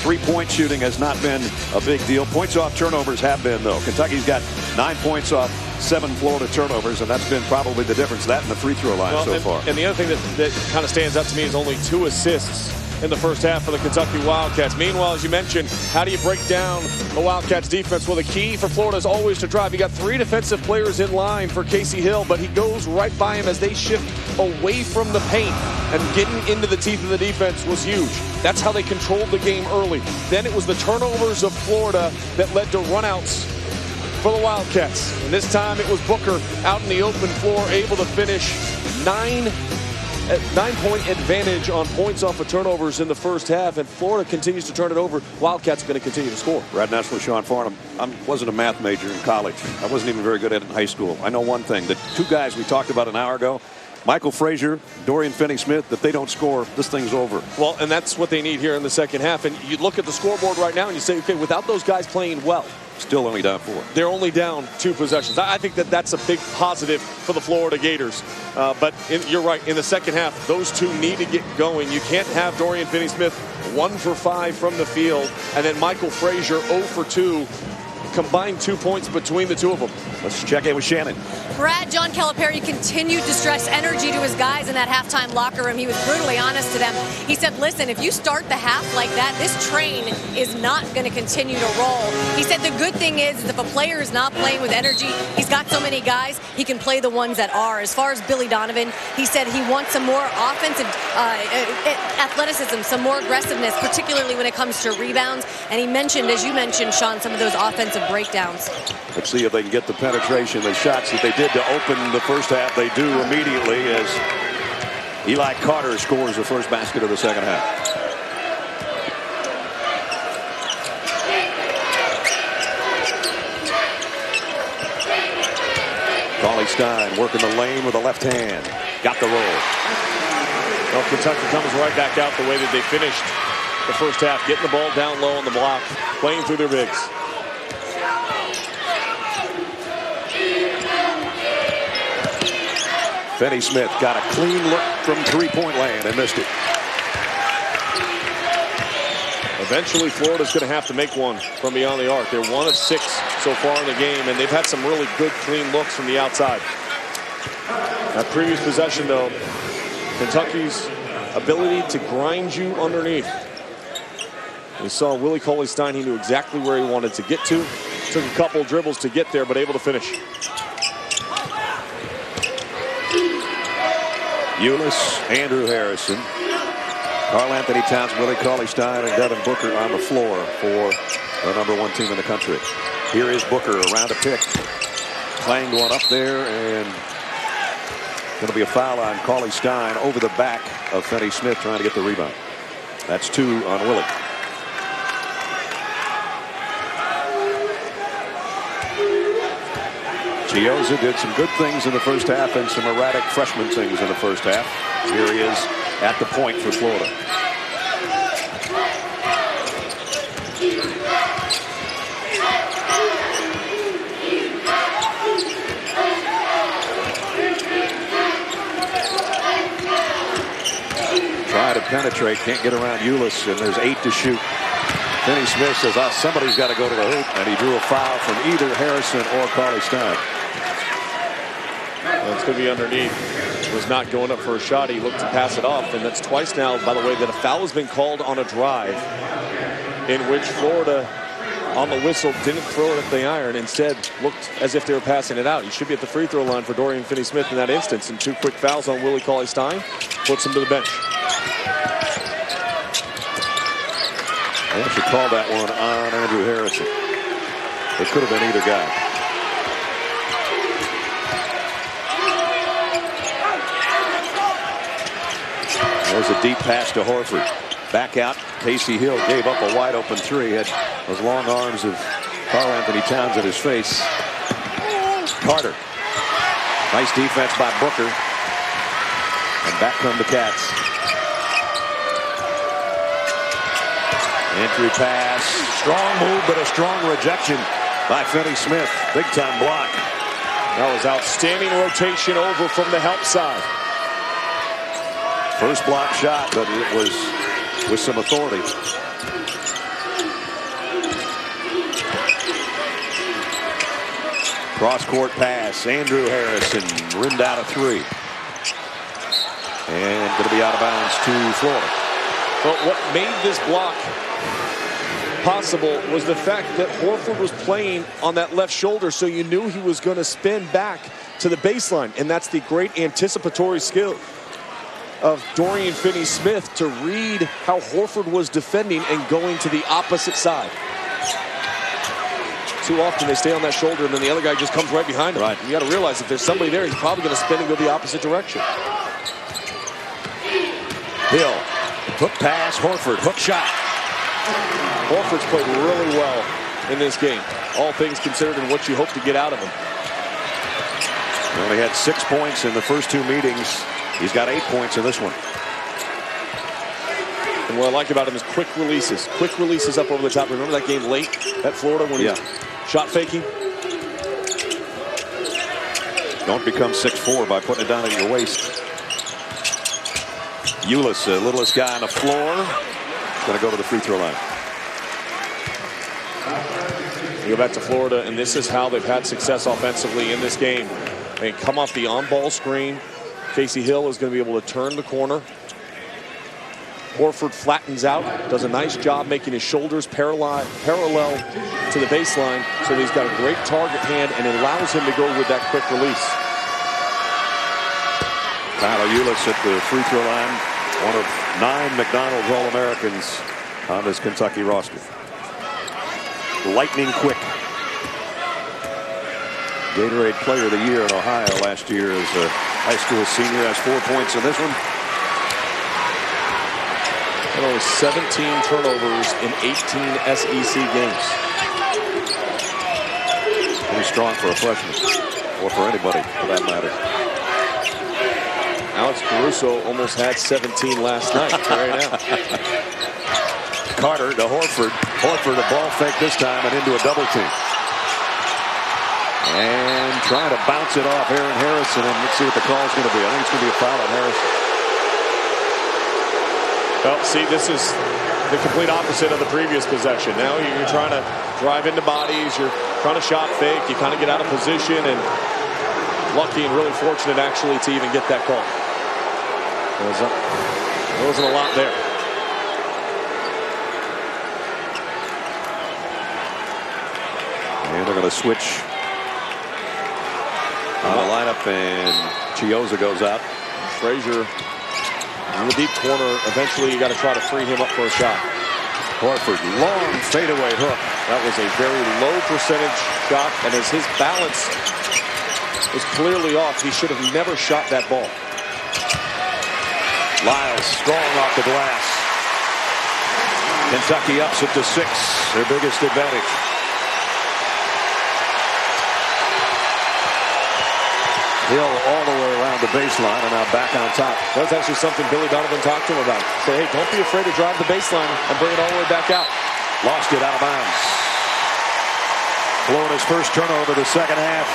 Three-point shooting has not been a big deal. Points off turnovers have been, though. Kentucky's got 9 points off 7 Florida turnovers, and that's been probably the difference, that and the free throw line so far. And the other thing that kind of stands out to me is only 2 assists in the first half for the Kentucky Wildcats. Meanwhile, as you mentioned, how do you break down the Wildcats defense? Well, the key for Florida is always to drive. You got 3 defensive players in line for Casey Hill, but he goes right by him as they shift away from the paint, and getting into the teeth of the defense was huge. That's how they controlled the game early. Then it was the turnovers of Florida that led to runouts for the Wildcats. And this time it was Booker out in the open floor, able to finish 9-point advantage on points off of turnovers in the first half, and Florida continues to turn it over. Wildcats are going to continue to score. Brad Nessler, Sean Farnham. I wasn't a math major in college. I wasn't even very good at it in high school. I know one thing, the 2 guys we talked about an hour ago, Michael Frazier, Dorian Finney-Smith, if they don't score, this thing's over. Well, and that's what they need here in the second half. And you look at the scoreboard right now and you say, okay, without those guys playing well, still only down 4. They're only down 2 possessions. I think that that's a big positive for the Florida Gators. But you're right. In the second half, those 2 need to get going. You can't have Dorian Finney-Smith 1 for 5 from the field, and then Michael Frazier 0 for 2. Combined 2 points between the 2 of them. Let's check in with Shannon. Brad, John Calipari continued to stress energy to his guys in that halftime locker room. He was brutally honest to them. He said, listen, if you start the half like that, this train is not going to continue to roll. He said the good thing is if a player is not playing with energy, he's got so many guys, he can play the ones that are. As far as Billy Donovan, he said he wants some more offensive athleticism, some more aggressiveness, particularly when it comes to rebounds. And he mentioned, as you mentioned, Sean, some of those offensive breakdowns. Let's see if they can get the penetration, the shots that they did to open the first half. They do immediately as Eli Carter scores the first basket of the second half. Cauley-Stein working the lane with the left hand. Got the roll. Well, Kentucky comes right back out the way that they finished the first half, getting the ball down low on the block, playing through their bigs. Finney-Smith got a clean look from three-point land and missed it. Eventually, Florida's going to have to make one from beyond the arc. They're 1 of 6 so far in the game, and they've had some really good, clean looks from the outside. That previous possession, though, Kentucky's ability to grind you underneath. We saw Willie Cauley-Stein. He knew exactly where he wanted to get to. Took a couple dribbles to get there, but able to finish. Ulis, Andrew Harrison, Karl-Anthony Towns, Willie Cauley-Stein, and Devin Booker on the floor for the #1 team in the country. Here is Booker around a pick. Clanged one up there, and going to be a foul on Cauley-Stein over the back of Finney-Smith trying to get the rebound. That's 2 on Willie. Chiozza did some good things in the first half and some erratic freshman things in the first half. Here he is at the point for Florida. Try to penetrate, can't get around Ulis, and there's 8 to shoot. Finney-Smith says, somebody's got to go to the hoop, and he drew a foul from either Harrison or Cauley-Stein. Well, it's going to be underneath. Was not going up for a shot. He looked to pass it off, and that's twice now, by the way, that a foul has been called on a drive in which Florida, on the whistle, didn't throw it at the iron. Instead, looked as if they were passing it out. He should be at the free throw line for Dorian Finney-Smith in that instance, and 2 quick fouls on Willie Cauley-Stein puts him to the bench. They actually called that one on Andrew Harrison. It could have been either guy. There's a deep pass to Horford. Back out. Casey Hill gave up a wide open 3. Had those long arms of Karl-Anthony Towns at his face. Carter. Nice defense by Booker. And back come the Cats. Entry pass. Strong move, but a strong rejection by Finney-Smith. Big time block. That was outstanding rotation over from the help side. First block shot, but it was with some authority. Cross-court pass. Andrew Harrison rimmed out a three. And going to be out of bounds to Florida. But what made this block possible was the fact that Horford was playing on that left shoulder, so you knew he was going to spin back to the baseline. And that's the great anticipatory skill of Dorian Finney-Smith to read how Horford was defending and going to the opposite side. Too often they stay on that shoulder and then the other guy just comes right behind him. Right. You got to realize if there's somebody there, he's probably going to spin and go the opposite direction. Hill, hook pass, Horford, hook shot. Horford's played really well in this game, all things considered, and what you hope to get out of him. He only had 6 points in the first two meetings. He's got 8 points in this one. And what I like about him is quick releases. Quick releases up over the top. Remember that game late at Florida when he was shot faking? Don't become 6'4" by putting it down at your waist. Ulis, the littlest guy on the floor, going to go to the free throw line. You go back to Florida, and this is how they've had success offensively in this game. They come off the on-ball screen. Casey Hill is going to be able to turn the corner. Horford flattens out, does a nice job making his shoulders parallel to the baseline, so he's got a great target hand, and it allows him to go with that quick release. Tyler Ulis at the free throw line, one of 9 McDonald's All-Americans on this Kentucky roster. Lightning quick. Gatorade Player of the Year in Ohio last year as a high school senior. Has 4 points in this one. And only 17 turnovers in 18 SEC games. Pretty strong for a freshman, or for anybody for that matter. Alex Caruso almost had 17 last night. Right now. Carter to Horford. Horford a ball fake this time and into a double team. And trying to bounce it off Aaron Harrison, and let's see what the call is going to be. I think it's going to be a foul on Harrison. Well, see, this is the complete opposite of the previous possession. Now you're trying to drive into bodies. You're trying to shot fake. You kind of get out of position, and lucky and really fortunate actually to even get that call. There wasn't a lot there. And they're going to switch on the lineup, and Chiozza goes out. Frazier in the deep corner. Eventually, you got to try to free him up for a shot. Horford, long fadeaway hook. That was a very low percentage shot, and as his balance was clearly off, he should have never shot that ball. Lyles strong off the glass. Kentucky ups it to 6, their biggest advantage. Hill all the way around the baseline and now back on top. That was actually something Billy Donovan talked to him about. Say, hey, don't be afraid to drive the baseline and bring it all the way back out. Lost it out of bounds. Florida's first turnover of the second half.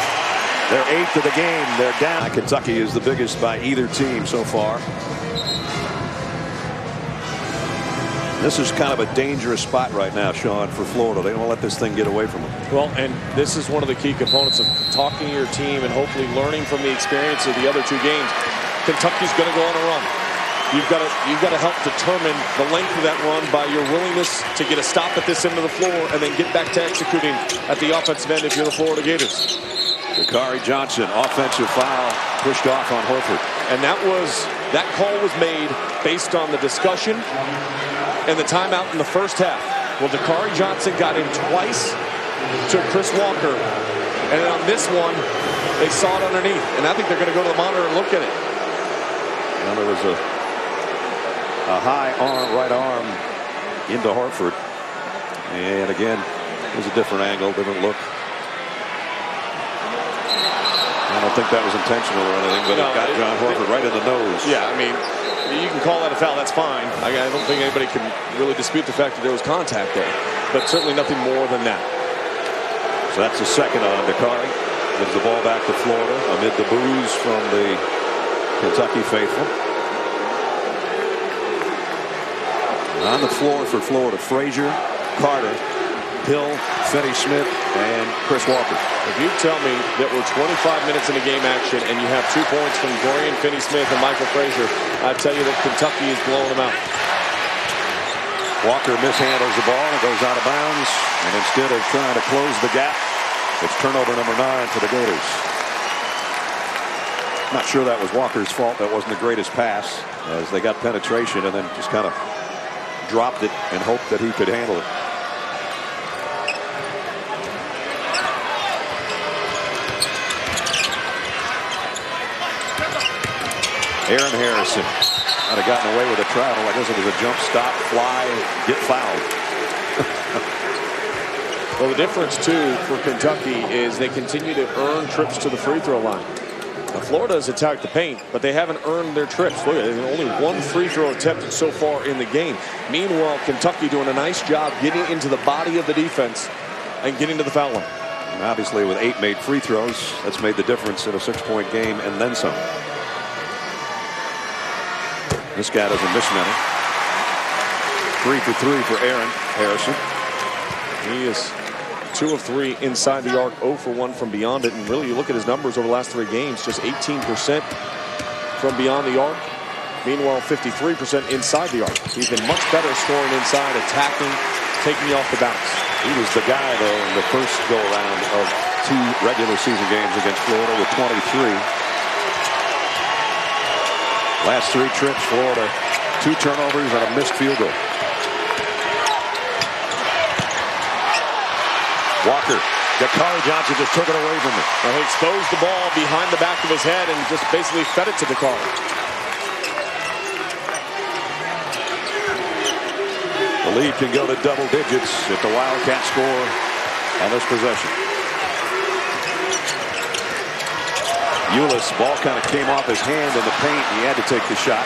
They're 8th of the game. They're down. Kentucky is the biggest by either team so far. This is kind of a dangerous spot right now, Sean, for Florida. They don't want to let this thing get away from them. Well, and this is one of the key components of talking to your team and hopefully learning from the experience of the other two games. Kentucky's going to go on a run. You've got to help determine the length of that run by your willingness to get a stop at this end of the floor and then get back to executing at the offensive end if you're the Florida Gators. Dakari Johnson, offensive foul, pushed off on Horford. And that call was made based on the discussion and the timeout in the first half. Well, Dakari Johnson got in twice to Chris Walker, and then on this one, they saw it underneath. And I think they're going to go to the monitor and look at it. Well, there was a high arm, right arm into Horford, and again, it was a different angle, different look. And a don't think that was intentional or anything, but No, it got John Horford right in the nose. Yeah, I mean, you can call that a foul. That's fine. I don't think anybody can really dispute the fact that there was contact there, but certainly nothing more than that. So that's the second on Dakari. Gives the ball back to Florida amid the boos from the Kentucky faithful. On the floor for Florida, Frazier, Carter, Hill, Finney-Smith, and Chris Walker. If you tell me that we're 25 minutes into game action and you have 2 points from Dorian Finney-Smith and Michael Frazier, I tell you that Kentucky is blowing them out. Walker mishandles the ball and goes out of bounds. And instead of trying to close the gap, it's turnover number 9 for the Gators. Not sure that was Walker's fault. That wasn't the greatest pass, as they got penetration and then just kind of dropped it and hoped that he could handle it. Aaron Harrison might have gotten away with a travel. I guess it was a jump stop, fly, get fouled. Well, the difference, too, for Kentucky is they continue to earn trips to the free throw line. Now, Florida has attacked the paint, but they haven't earned their trips. Look, there's only 1 free throw attempted so far in the game. Meanwhile, Kentucky doing a nice job getting into the body of the defense and getting to the foul line. And obviously, with 8 made free throws, that's made the difference in a 6-point game and then some. This guy doesn't miss many. 3 for 3 for Aaron Harrison. He is 2 of 3 inside the arc, 0 for 1 from beyond it. And really, you look at his numbers over the last 3 games, just 18% from beyond the arc. Meanwhile, 53% inside the arc. He's been much better scoring inside, attacking, taking you off the bounce. He was the guy, though, in the first go-around of 2 regular season games against Florida with 23. Last 3 trips, Florida, 2 turnovers and a missed field goal. Walker, Dakari Johnson just took it away from him. Well, he exposed the ball behind the back of his head and just basically fed it to Dakari. The lead can go to double digits if the Wildcats score on this possession. Ulis, ball kind of came off his hand in the paint. He had to take the shot.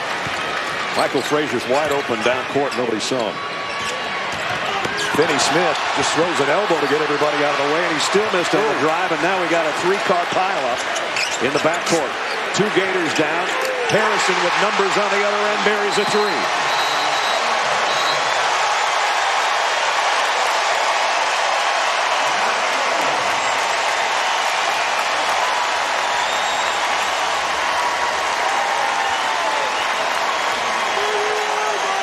Michael Frazier's wide open down court. Nobody saw him. Finney-Smith just throws an elbow to get everybody out of the way, and he still missed on the drive, and now we got a 3-car pileup in the backcourt. 2 Gators down. Harrison with numbers on the other end buries a 3.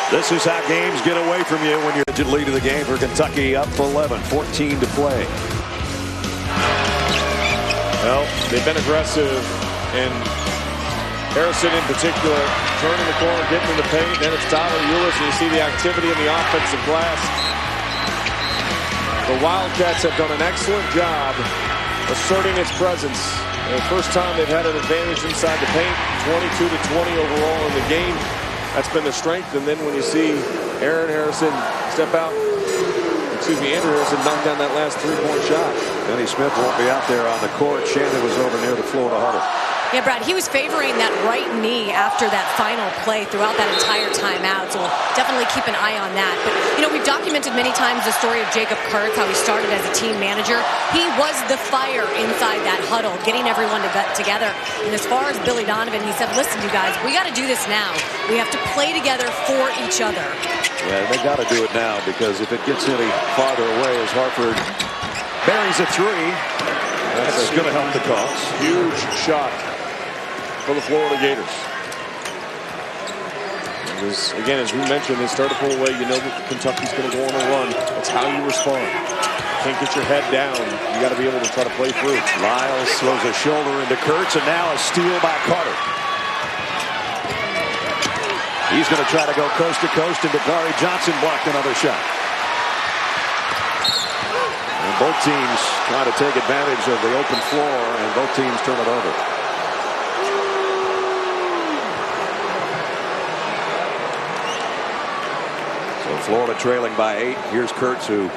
This is how games get away from you when you're the lead of the game for Kentucky, up 11, 14 to play. Well, they've been aggressive, and Harrison in particular, turning the corner, getting in the paint. Then it's Tyler Ulis, and you see the activity in the offensive glass. The Wildcats have done an excellent job asserting its presence. The first time they've had an advantage inside the paint, 22 to 20 overall in the game. That's been the strength. And then when you see Aaron Harrison step out, Andrew Harrison knocked down that last 3-point shot. Finney-Smith won't be out there on the court. Shannon was over near the Florida huddle. Yeah, Brad, he was favoring that right knee after that final play throughout that entire timeout, so we'll definitely keep an eye on that. But, you know, we've documented many times the story of Jacob Kurtz, how he started as a team manager. He was the fire inside that huddle, getting everyone to get together. And as far as Billy Donovan, he said, listen, you guys, we got to do this now. We have to play together for each other. Yeah, they got to do it now, because if it gets any farther away as Hartford buries a 3, that's going to help the cause. Huge shot for the Florida Gators. Again, as we mentioned, they start to pull away. You know that Kentucky's going to go on a run. That's how you respond. Can't get your head down. You got to be able to try to play through. Lyles throws a shoulder into Kurtz, and now a steal by Carter. He's going to try to go coast to coast, and Dakari Johnson blocked another shot. And both teams trying to take advantage of the open floor, and both teams turn it over. Florida trailing by 8. Here's Kurtz, who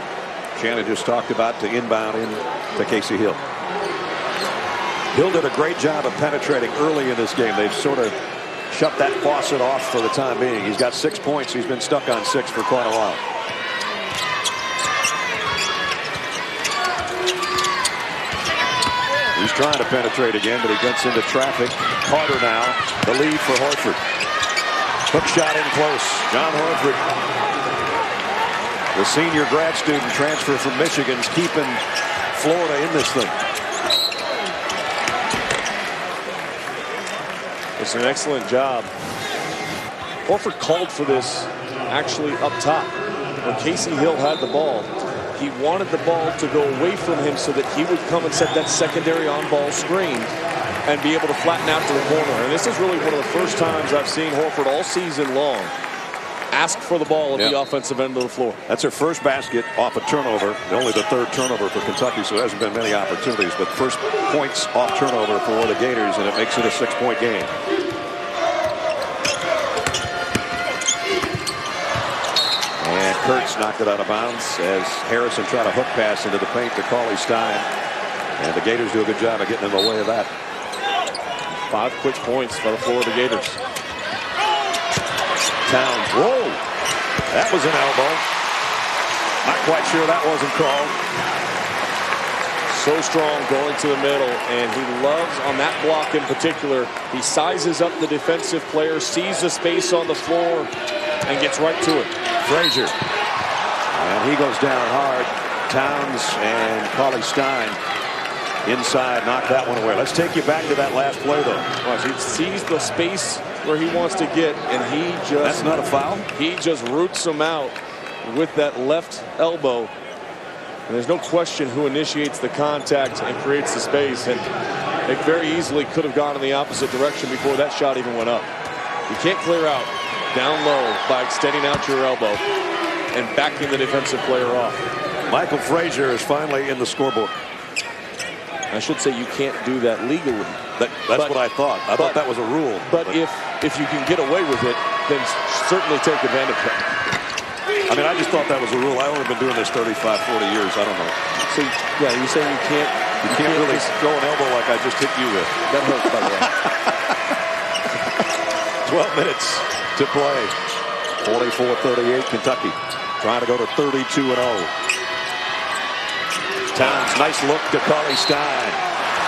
Shannon just talked about, to inbound in to Casey Hill. Hill did a great job of penetrating early in this game. They've sort of shut that faucet off for the time being. He's got 6 points. He's been stuck on 6 for quite a while. He's trying to penetrate again, but he gets into traffic. Carter now, the lead for Horford. Hook shot in close. John Horford, the senior grad student transfer from Michigan's keeping Florida in this thing. It's an excellent job. Horford called for this actually up top. When Casey Hill had the ball, he wanted the ball to go away from him so that he would come and set that secondary on-ball screen and be able to flatten out to the corner. And this is really one of the first times I've seen Horford all season long ask for the ball at the offensive end of the floor. That's her first basket off a turnover. Only the third turnover for Kentucky, so there hasn't been many opportunities. But first points off turnover for the Gators, and it makes it a 6-point game. And Kurtz knocked it out of bounds as Harrison tried a hook pass into the paint to Cauley-Stein. And the Gators do a good job of getting in the way of that. 5 quick points for the Florida Gators. Towns, whoa, that was an elbow. Not quite sure that wasn't called. So strong going to the middle, and he loves on that block in particular. He sizes up the defensive player, sees the space on the floor, and gets right to it. Frazier, and he goes down hard. Towns and Cauley-Stein inside, knock that one away. Let's take you back to that last play, though. Watch, he sees the space where he wants to get, and he just... That's not a foul? He just roots him out with that left elbow. And there's no question who initiates the contact and creates the space. And it very easily could have gone in the opposite direction before that shot even went up. You can't clear out down low by extending out your elbow and backing the defensive player off. Michael Frazier is finally in the scorebook. I should say you can't do that legally. That's what I thought. I thought that was a rule. But if you can get away with it, then certainly take advantage of it. I mean, I just thought that was a rule. I've only been doing this 35, 40 years. I don't know. So, yeah, you're saying you can't really throw an elbow like I just hit you with. That hurts, by the way. 12 minutes to play. 44-38 Kentucky. Trying to go to 32-0. Towns, nice look to Cauley-Stein.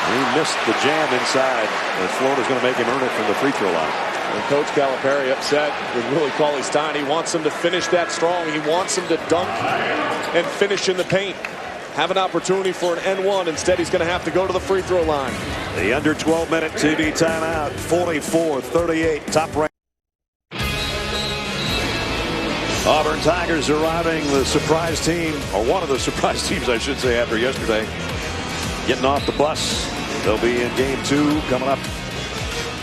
He missed the jam inside, and Florida's going to make him earn it from the free throw line. And Coach Calipari upset with Willie Cauley-Stein. He wants him to finish that strong. He wants him to dunk and finish in the paint. Have an opportunity for an N1. Instead, he's going to have to go to the free throw line. The under 12-minute TV timeout. 44-38. Top rank. Auburn Tigers arriving, the surprise team, or one of the surprise teams, I should say, after yesterday. Getting off the bus. They'll be in game 2 coming up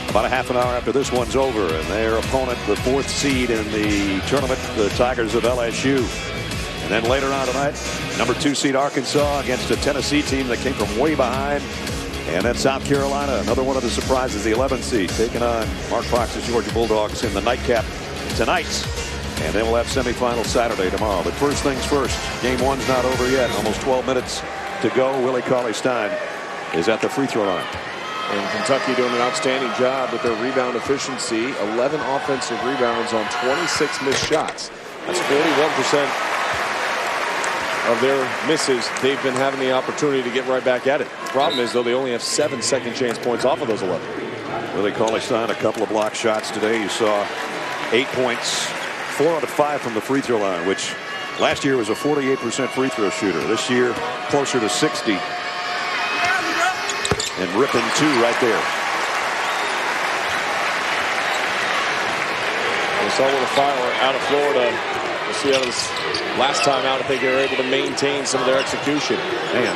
about a half an hour after this one's over. And their opponent, the 4th seed in the tournament, the Tigers of LSU. And then later on tonight, number 2 seed Arkansas against a Tennessee team that came from way behind. And then South Carolina, another one of the surprises, the 11th seed, taking on Mark Fox's Georgia Bulldogs in the nightcap tonight. And they will have semifinals Saturday tomorrow. But first things first, game 1's not over yet. Almost 12 minutes to go. Willie Cauley-Stein is at the free throw line. And Kentucky doing an outstanding job with their rebound efficiency. 11 offensive rebounds on 26 missed shots. That's 41% of their misses. They've been having the opportunity to get right back at it. The problem is, though, they only have 7 second chance points off of those 11. Willie Cauley-Stein, a couple of block shots today. You saw 8 points, 4 out of 5 from the free throw line, which last year was a 48% free throw shooter. This year, closer to 60. And ripping 2 right there. We saw a little fire out of Florida. We'll see how this last time out, I think they were able to maintain some of their execution. Man,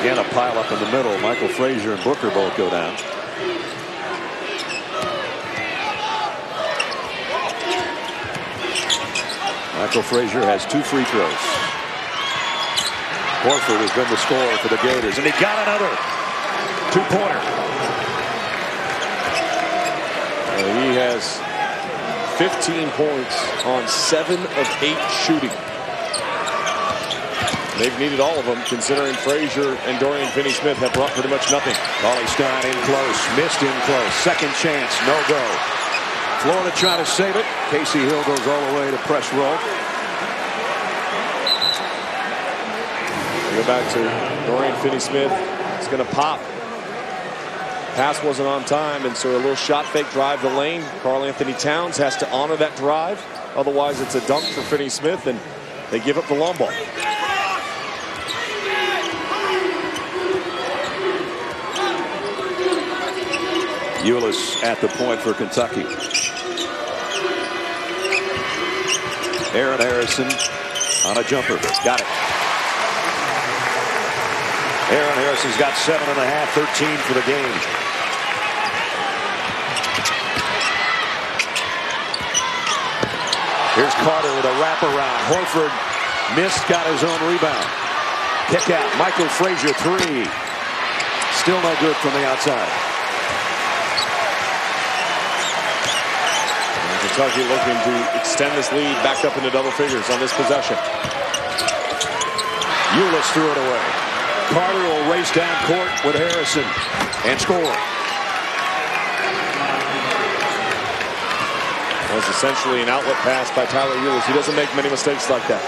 again, a pile up in the middle. Michael Frazier and Booker both go down. Michael Frazier has 2 free throws. Horford has been the scorer for the Gators, and he got another 2-pointer. He has 15 points on 7 of 8 shooting. They've needed all of them, considering Frazier and Dorian Finney-Smith have brought pretty much nothing. Cauley-Stein in close, missed in close. Second chance, no go. Florida trying to save it. Casey Hill goes all the way to press roll. Go back to Dorian Finney-Smith. It's going to pop. Pass wasn't on time, and so a little shot fake drive the lane. Karl-Anthony Towns has to honor that drive. Otherwise, it's a dunk for Finney-Smith, and they give up the long ball. Ulis at the point for Kentucky. Aaron Harrison on a jumper. Got it. Aaron Harrison's got 7.5, 13 for the game. Here's Carter with a wraparound. Horford missed, got his own rebound. Kick out. Michael Frazier, 3. Still no good from the outside. Kentucky looking to extend this lead back up into double figures on this possession. Ulis threw it away. Carter will race down court with Harrison and score. It was essentially an outlet pass by Tyler Ulis. He doesn't make many mistakes like that.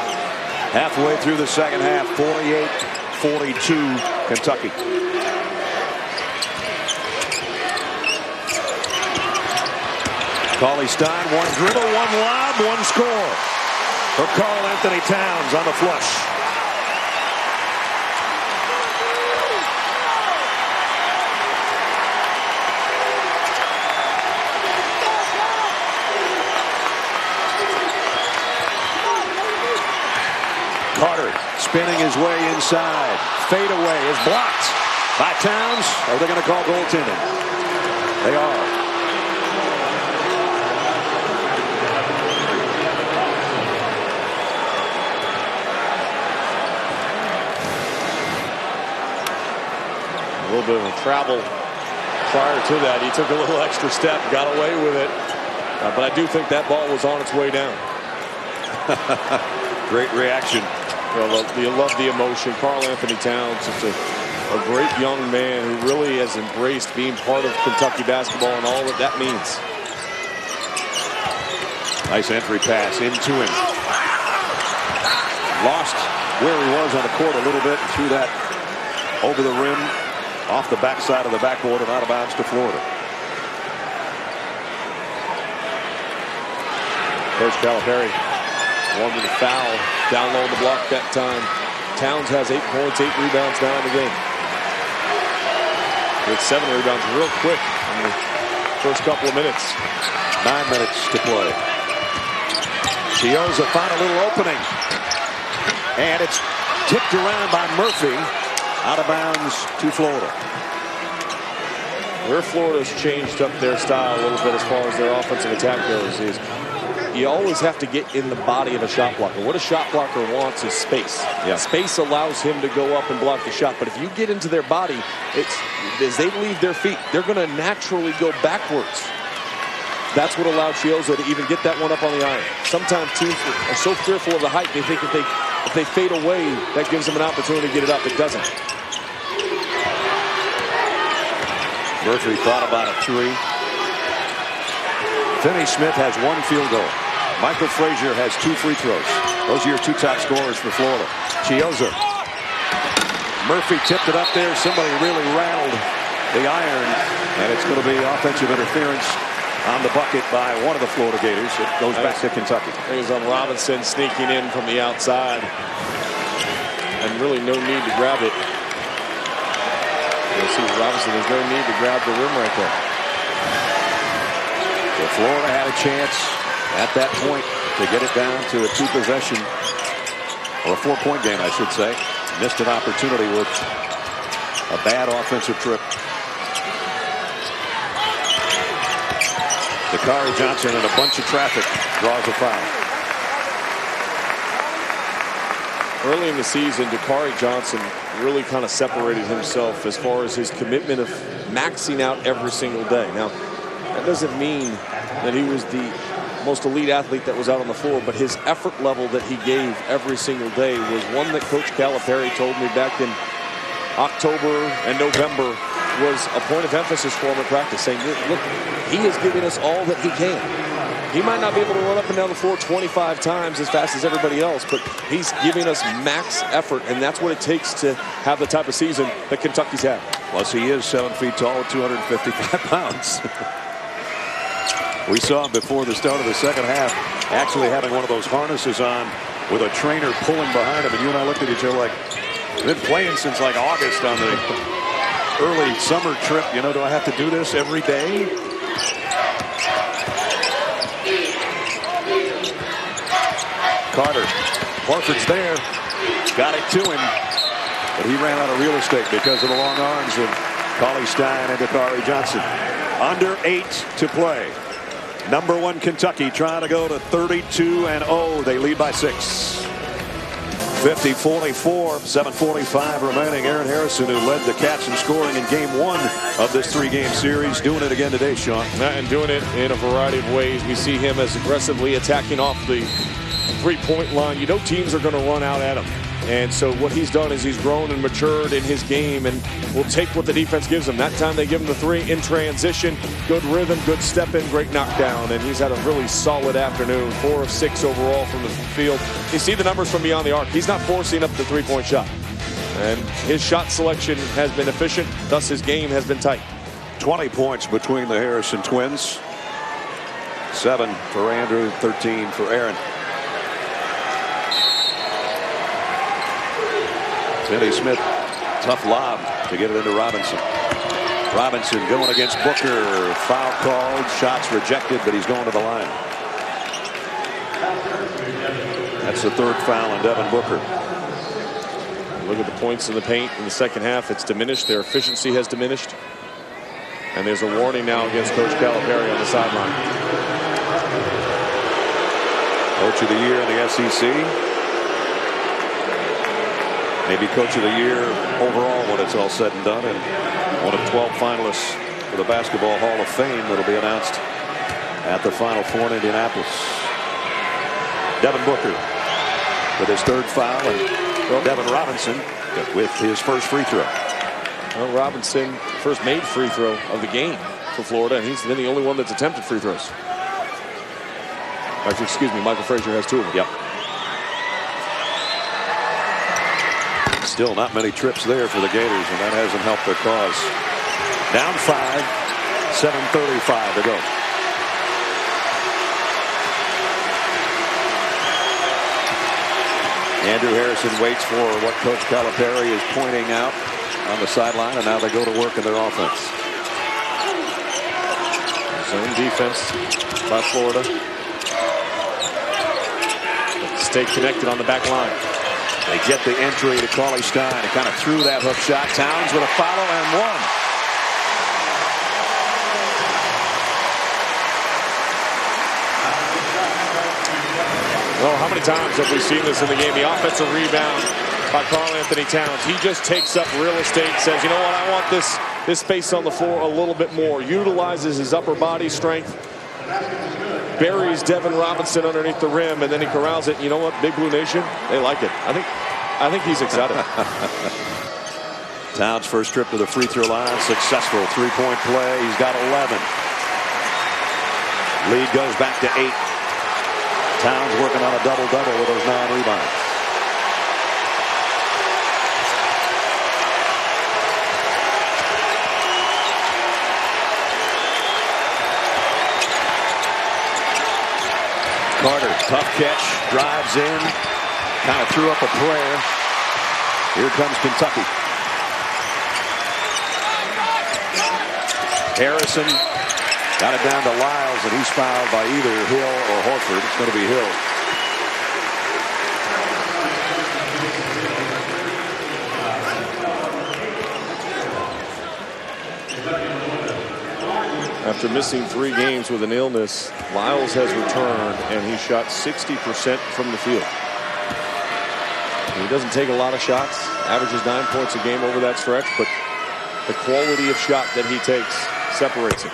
Halfway through the second half, 48-42 Kentucky. Cauley-Stein, one dribble, one lob, one score for Karl-Anthony Towns on the flush. Carter spinning his way inside. Fade away is blocked by Towns. Are they going to call goaltending? They are. A little bit of a travel prior to that. He took a little extra step, got away with it. But I do think that ball was on its way down. Great reaction. Well, you love the emotion. Karl-Anthony Towns, just a great young man who really has embraced being part of Kentucky basketball and all that that means. Nice entry pass into him. Lost where he was on the court a little bit and threw that over the rim, off the backside of the backboard and out of bounds to Florida. Coach Calipari wanted a foul down low on the block that time. Towns has 8 points, 8 rebounds now in the game. With 7 rebounds real quick in the first couple of minutes. 9 minutes to play. Chiozza found a little opening. And it's tipped around by Murphy. Out of bounds to Florida. Where Florida's changed up their style a little bit as far as their offensive attack goes is you always have to get in the body of a shot blocker. What a shot blocker wants is space. Yeah. Space allows him to go up and block the shot. But if you get into their body, it's as they leave their feet, they're going to naturally go backwards. That's what allowed Chiozza to even get that one up on the iron. Sometimes teams are so fearful of the height, they think if they fade away, that gives them an opportunity to get it up. It doesn't. Murphy thought about a 3. Finney-Smith has 1 field goal. Michael Frazier has 2 free throws. Those are your 2 top scorers for Florida. Chiozza. Murphy tipped it up there. Somebody really rattled the iron. And it's going to be offensive interference on the bucket by one of the Florida Gators. It goes back to Kentucky. It was on Robinson sneaking in from the outside. And really no need to grab it. You'll see Robinson, there's no need to grab the rim right there. So Florida had a chance at that point to get it down to a 2-possession, or a 4-point game, I should say. Missed an opportunity with a bad offensive trip. Dakari Johnson in a bunch of traffic draws a foul. Early in the season, Dakari Johnson really kind of separated himself as far as his commitment of maxing out every single day. Now, that doesn't mean that he was the most elite athlete that was out on the floor, but his effort level that he gave every single day was one that Coach Calipari told me back in October and November was a point of emphasis for him in practice, saying, look, he is giving us all that he can. He might not be able to run up and down the floor 25 times as fast as everybody else, but he's giving us max effort, and that's what it takes to have the type of season that Kentucky's had. Plus, he is 7 feet tall, 255 pounds. We saw him before the start of the second half actually having one of those harnesses on with a trainer pulling behind him, and you and I looked at each other like, we've been playing since like August on the early summer trip. You know, do I have to do this every day? Carter. Horford's there. Got it to him. But he ran out of real estate because of the long arms of Cauley Stein and Dakari Johnson. Under 8 to play. Number 1 Kentucky trying to go to 32-0. They lead by 6. 50-44, 7:45 remaining. Aaron Harrison, who led the Cats in scoring in game 1 of this 3-game series, doing it again today, Sean. And doing it in a variety of ways. We see him as aggressively attacking off the three-point line. You know teams are going to run out at him. And so what he's done is he's grown and matured in his game and will take what the defense gives him. That time they give him the 3 in transition. Good rhythm, good step in, great knockdown. And he's had a really solid afternoon. 4 of 6 overall from the field. You see the numbers from beyond the arc. He's not forcing up the three-point shot. And his shot selection has been efficient. Thus his game has been tight. 20 points between the Harrison twins. 7 for Andrew, 13 for Aaron. Finney Smith, tough lob to get it into Robinson. Robinson going against Booker. Foul called. Shots rejected, but he's going to the line. That's the 3rd foul on Devin Booker. Look at the points in the paint in the second half. It's diminished. Their efficiency has diminished. And there's a warning now against Coach Calipari on the sideline. Coach of the year in the SEC. Maybe Coach of the Year overall when it's all said and done, and one of 12 finalists for the Basketball Hall of Fame that'll be announced at the Final Four in Indianapolis. Devin Booker with his 3rd foul, and Devin Robinson with his first free throw. Well, Robinson first made free throw of the game for Florida, and he's been the only one that's attempted free throws. Actually, excuse me, Michael Frazier has 2 of them. Yep. Still not many trips there for the Gators, and that hasn't helped their cause. Down 5, 7:35 to go. Andrew Harrison waits for what Coach Calipari is pointing out on the sideline, and now they go to work in their offense. Zone defense by Florida. Stay connected on the back line. They get the entry to Cauley Stein. He kind of threw that hook shot. Towns with a follow and one. Well, how many times have we seen this in the game? The offensive rebound by Karl-Anthony Towns. He just takes up real estate, says, you know what, I want this space on the floor a little bit more. Utilizes his upper body strength. Buries Devin Robinson underneath the rim, and then he corrals it. You know what, Big Blue Nation, they like it. I think he's excited. Towns' first trip to the free throw line, successful 3-point play. He's got 11. Lead goes back to 8. Towns working on a double-double with those 9 rebounds. Carter, tough catch, drives in, kind of threw up a prayer. Here comes Kentucky. Harrison got it down to Lyles, and he's fouled by either Hill or Horford. It's going to be Hill. After missing 3 games with an illness, Lyles has returned, and he shot 60% from the field. He doesn't take a lot of shots, averages 9 points a game over that stretch, but the quality of shot that he takes separates him.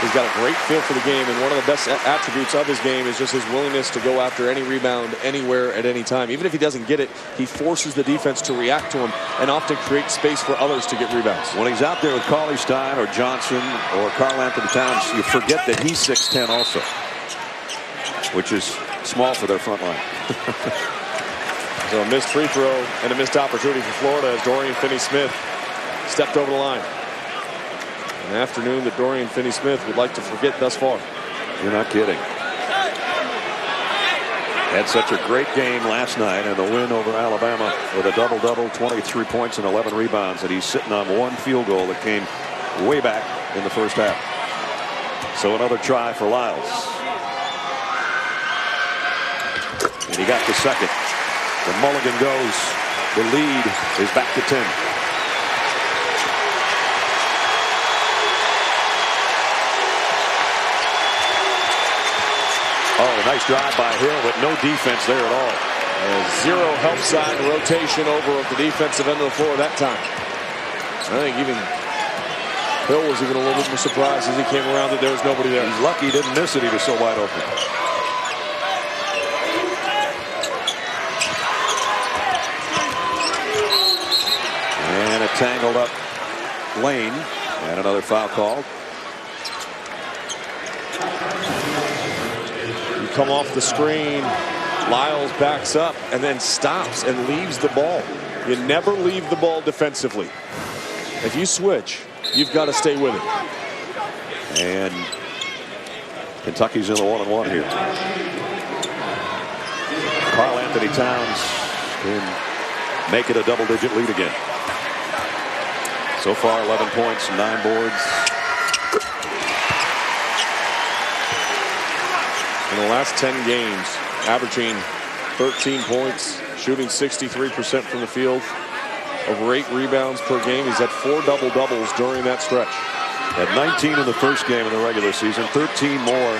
He's got a great feel for the game, and one of the best attributes of his game is just his willingness to go after any rebound anywhere at any time. Even if he doesn't get it, he forces the defense to react to him and often create space for others to get rebounds. When he's out there with Cauley Stein or Johnson or Karl Anthony Towns, you forget that he's 6'10" also, which is small for their front line. So a missed free throw and a missed opportunity for Florida as Dorian Finney-Smith stepped over the line. An afternoon that Dorian Finney-Smith would like to forget thus far. You're not kidding. Had such a great game last night and the win over Alabama with a double-double, 23 points and 11 rebounds, and he's sitting on one field goal that came way back in the first half. So another try for Lyles. And he got the second. When Mulligan goes, the lead is back to 10. Oh, nice drive by Hill, but no defense there at all. And zero help side rotation over of the defensive end of the floor that time. I think even Hill was even a little bit more surprised as he came around that there was nobody there. He's lucky he didn't miss it. He was so wide open. And a tangled up Lane. And another foul called. Come off the screen, Lyles backs up and then stops and leaves the ball. You never leave the ball defensively. If you switch, you've got to stay with it. And Kentucky's in the 1-on-1 here. Karl Anthony Towns can make it a double-digit lead again. So far, 11 points, 9 boards. In the last 10 games, averaging 13 points, shooting 63% from the field, over 8 rebounds per game. He's had 4 double-doubles during that stretch. Had 19 in the first game of the regular season, 13 more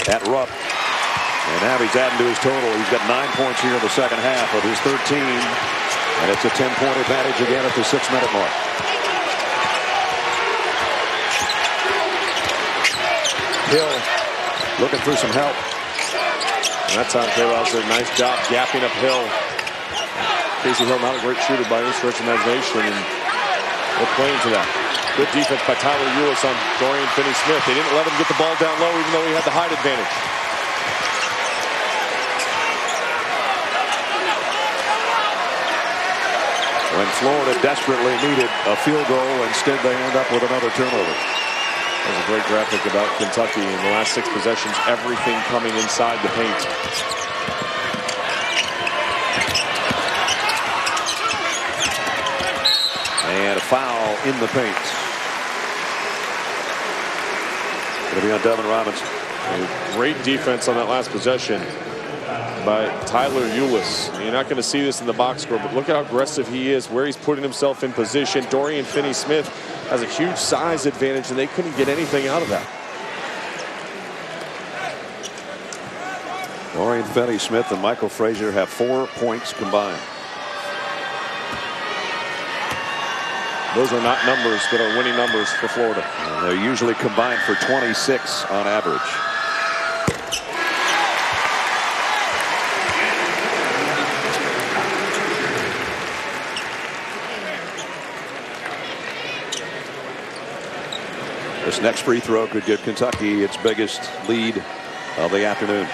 at Rupp. And now he's adding to his total. He's got 9 points here in the second half of his 13. And it's a 10-point advantage again at the 6-minute mark. Hill looking for some help. And that time, K-Rouse did a nice job gapping up Hill. Casey Hill, not a great shooter by any stretch of imagination, and they're playing to that. Good defense by Tyler Ulis on Dorian Finney-Smith. They didn't let him get the ball down low, even though he had the height advantage. When Florida desperately needed a field goal, instead they end up with another turnover. There's a great graphic about Kentucky in the last 6 possessions, everything coming inside the paint. And a foul in the paint. Going to be on Devin Robinson. Great defense on that last possession by Tyler Ulis. You're not going to see this in the box score, but look at how aggressive he is, where he's putting himself in position. Dorian Finney-Smith has a huge size advantage, and they couldn't get anything out of that. Dorian Finney-Smith and Michael Frazier have 4 points combined. Those are not numbers that are winning numbers for Florida. And they're usually combined for 26 on average. This next free throw could give Kentucky its biggest lead of the afternoon.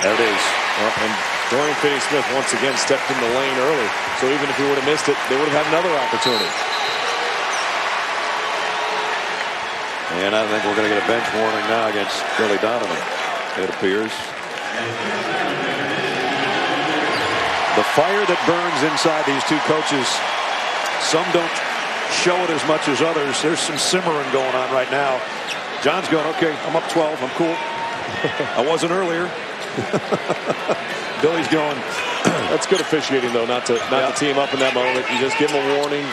There it is. And Dorian Finney-Smith once again stepped in the lane early. So even if he would have missed it, they would have had another opportunity. And I think we're going to get a bench warning now against Billy Donovan, it appears. The fire that burns inside these two coaches, some don't show it as much as others. There's some simmering going on right now. John's going, okay, I'm up 12, I'm cool. I wasn't earlier. Billy's going. That's good officiating, though, not to tee him up in that moment. You just give him a warning,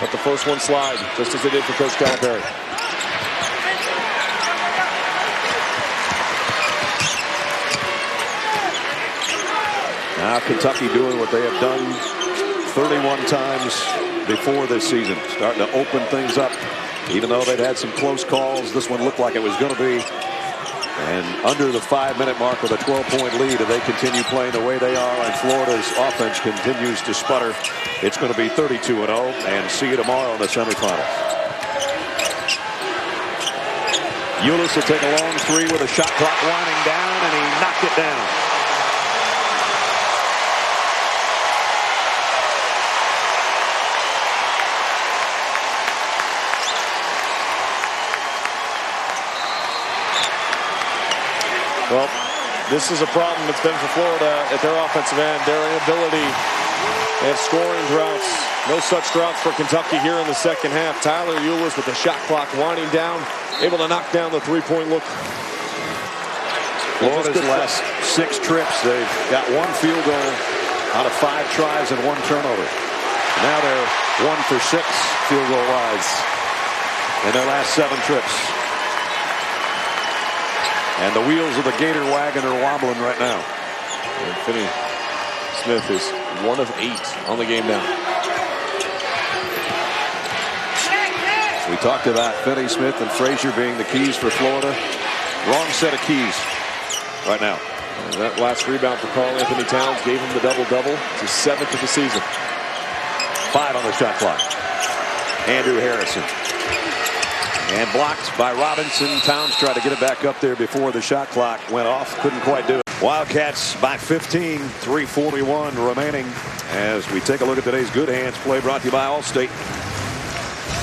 let the first one slide, just as they did for Coach Calipari. Now Kentucky doing what they have done 31 times before this season, starting to open things up. Even though they've had some close calls, this one looked like it was going to be. And under the 5-minute mark with a 12-point lead, if they continue playing the way they are and Florida's offense continues to sputter, it's going to be 32-0 and see you tomorrow in the semifinals. Ulis will take a long three with a shot clock winding down, and he knocked it down. Well, this is a problem it's been for Florida at their offensive end. Their inability. They have scoring droughts. No such droughts for Kentucky here in the second half. Tyler Ulis with the shot clock winding down, able to knock down the three-point look. Florida's last 6 trips, they've got 1 field goal out of 5 tries and 1 turnover. Now they're 1 for 6 field goal wise in their last 7 trips. And the wheels of the Gator wagon are wobbling right now. And Finney Smith is 1 of 8 on the game now. We talked about Finney Smith and Frazier being the keys for Florida. Wrong set of keys right now. And that last rebound for Karl Anthony Towns gave him the double-double. It's his 7th of the season. 5 on the shot clock. Andrew Harrison. And blocked by Robinson. Towns tried to get it back up there before the shot clock went off. Couldn't quite do it. Wildcats by 15. 3:41 remaining as we take a look at today's Good Hands play, brought to you by Allstate.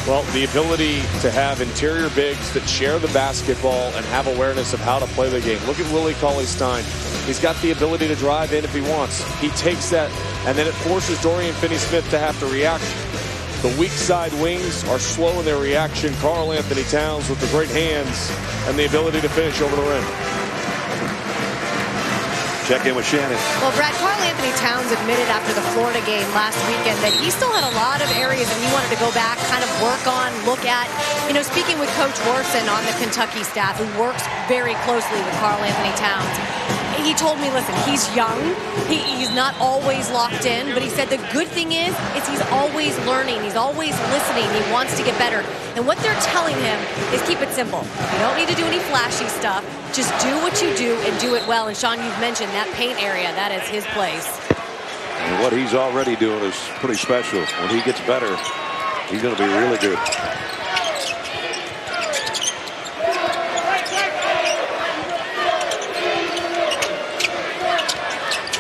Well, the ability to have interior bigs that share the basketball and have awareness of how to play the game. Look at Willie Cauley-Stein. He's got the ability to drive in if he wants. He takes that, and then it forces Dorian Finney-Smith to have to react. The weak side wings are slow in their reaction. Karl Anthony Towns with the great hands and the ability to finish over the rim. Check in with Shannon. Well, Brad, Karl Anthony Towns admitted after the Florida game last weekend that he still had a lot of areas that he wanted to go back, kind of work on, look at. You know, speaking with Coach Worson on the Kentucky staff, who works very closely with Karl Anthony Towns, he told me, listen, he's young. He's not always locked in, but he said the good thing is he's always learning. He's always listening. He wants to get better. And what they're telling him is keep it simple. You don't need to do any flashy stuff. Just do what you do and do it well. And Sean, you've mentioned that paint area. That is his place. And what he's already doing is pretty special. When he gets better, he's going to be really good.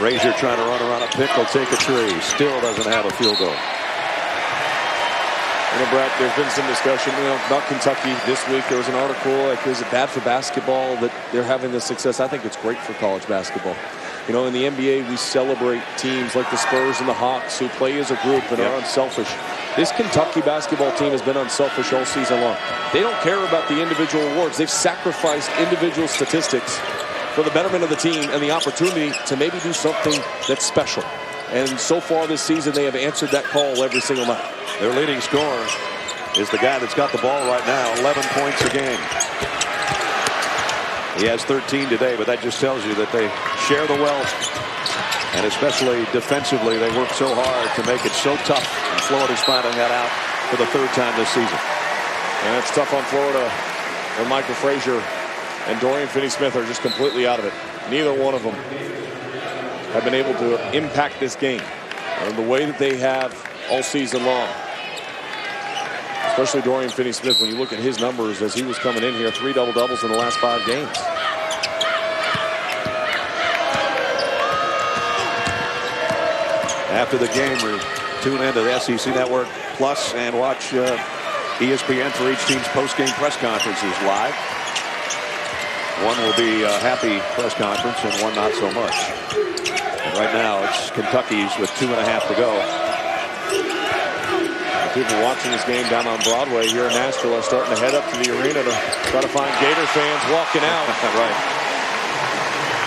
Frazier trying to run around a pick. Will take a three. Still doesn't have a field goal. You know, Brett, there's been some discussion, about Kentucky this week. There was an article, like, is it bad for basketball that they're having this success? I think it's great for college basketball. You know, in the NBA, we celebrate teams like the Spurs and the Hawks who play as a group and are unselfish. This Kentucky basketball team has been unselfish all season long. They don't care about the individual awards. They've sacrificed individual statistics for the betterment of the team and the opportunity to maybe do something that's special. And so far this season, they have answered that call every single night. Their leading scorer is the guy that's got the ball right now, 11 points a game. He has 13 today, but that just tells you that they share the wealth. And especially defensively, they work so hard to make it so tough. And Florida's finding that out for the 3rd time this season. And it's tough on Florida when Michael Frazier and Dorian Finney-Smith are just completely out of it. Neither one of them have been able to impact this game the way that they have all season long. Especially Dorian Finney-Smith, when you look at his numbers as he was coming in here, 3 double-doubles in the last 5 games. After the game, we tune into the SEC Network Plus and watch ESPN for each team's post-game press conferences live. One will be a happy press conference and one not so much. And right now it's Kentucky's with 2.5 to go. People watching this game down on Broadway here in Nashville are starting to head up to the arena to try to find Gator fans walking out. Right.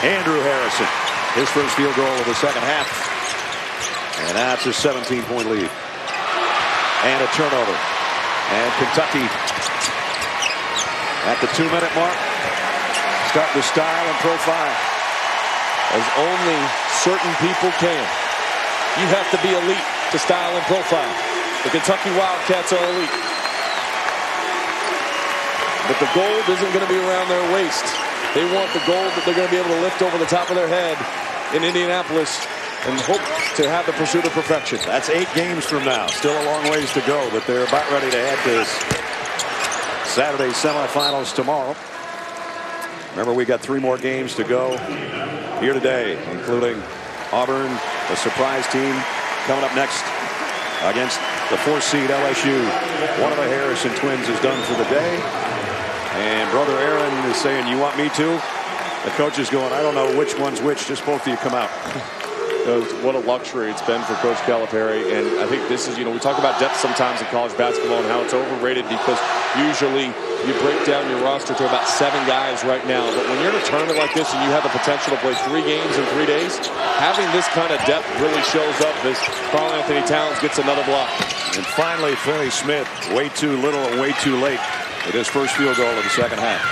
Andrew Harrison, his first field goal of the second half. And that's a 17-point lead. And a turnover. And Kentucky at the 2-minute mark, starting to style and profile. As only certain people can. You have to be elite to style and profile. The Kentucky Wildcats are elite. But the gold isn't going to be around their waist. They want the gold that they're going to be able to lift over the top of their head in Indianapolis and hope to have the pursuit of perfection. That's 8 games from now. Still a long ways to go, but they're about ready to head to Saturday's semifinals tomorrow. Remember, we got 3 more games to go here today, including Auburn, a surprise team, coming up next against the 4th seed LSU. One of the Harrison twins is done for the day. And brother Aaron is saying, you want me to? The coach is going, I don't know which one's which, just both of you come out. What a luxury it's been for Coach Calipari. And I think this is, we talk about depth sometimes in college basketball and how it's overrated because usually you break down your roster to about 7 guys right now. But when you're in a tournament like this and you have the potential to play 3 games in 3 days, having this kind of depth really shows up as Karl Anthony Towns gets another block. And finally, Finney Smith, way too little and way too late with his first field goal of the second half.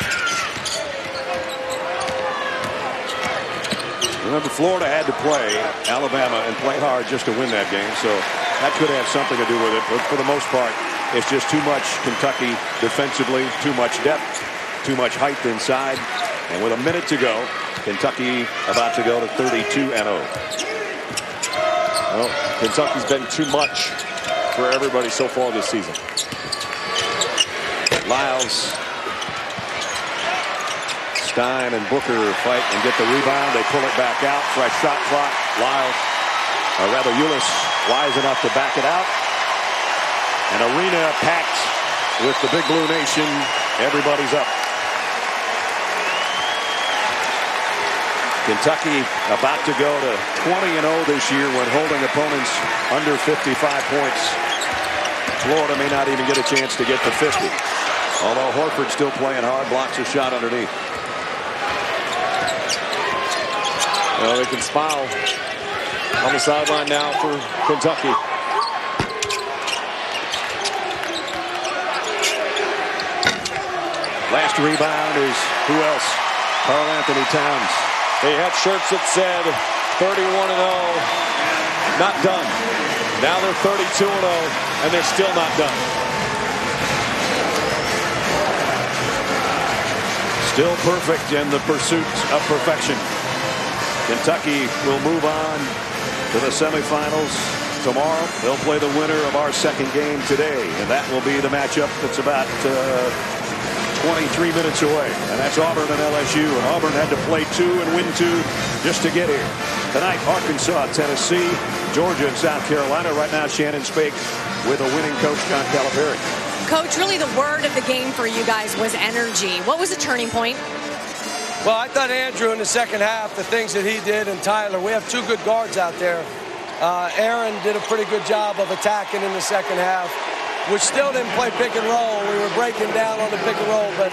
Remember, Florida had to play Alabama and play hard just to win that game, so that could have something to do with it. But for the most part, it's just too much Kentucky defensively, too much depth, too much height inside. And with a minute to go, Kentucky about to go to 32-0. Well, Kentucky's been too much for everybody so far this season. Lyles, Stein and Booker fight and get the rebound. They pull it back out. Fresh shot clock. Lyles, or rather Ulis, wise enough to back it out. An arena packed with the Big Blue Nation. Everybody's up. Kentucky about to go to 20-0 this year when holding opponents under 55 points. Florida may not even get a chance to get to 50. Although Horford's still playing hard, blocks a shot underneath. Well, they can smile on the sideline now for Kentucky. Last rebound is who else? Karl Anthony Towns. They had shirts that said 31-0, not done. Now they're 32-0, and they're still not done. Still perfect in the pursuit of perfection. Kentucky will move on to the semifinals tomorrow. They'll play the winner of our second game today, and that will be the matchup that's about 23 minutes away, and that's Auburn and LSU. And Auburn had to play 2 and win 2 just to get here. Tonight, Arkansas, Tennessee, Georgia, and South Carolina. Right now, Shannon Spake with a winning coach, John Calipari. Coach, really the word of the game for you guys was energy. What was the turning point? Well, I thought Andrew in the second half, the things that he did, and Tyler, we have 2 good guards out there. Aaron did a pretty good job of attacking in the second half. We still didn't play pick and roll. We were breaking down on the pick and roll, but,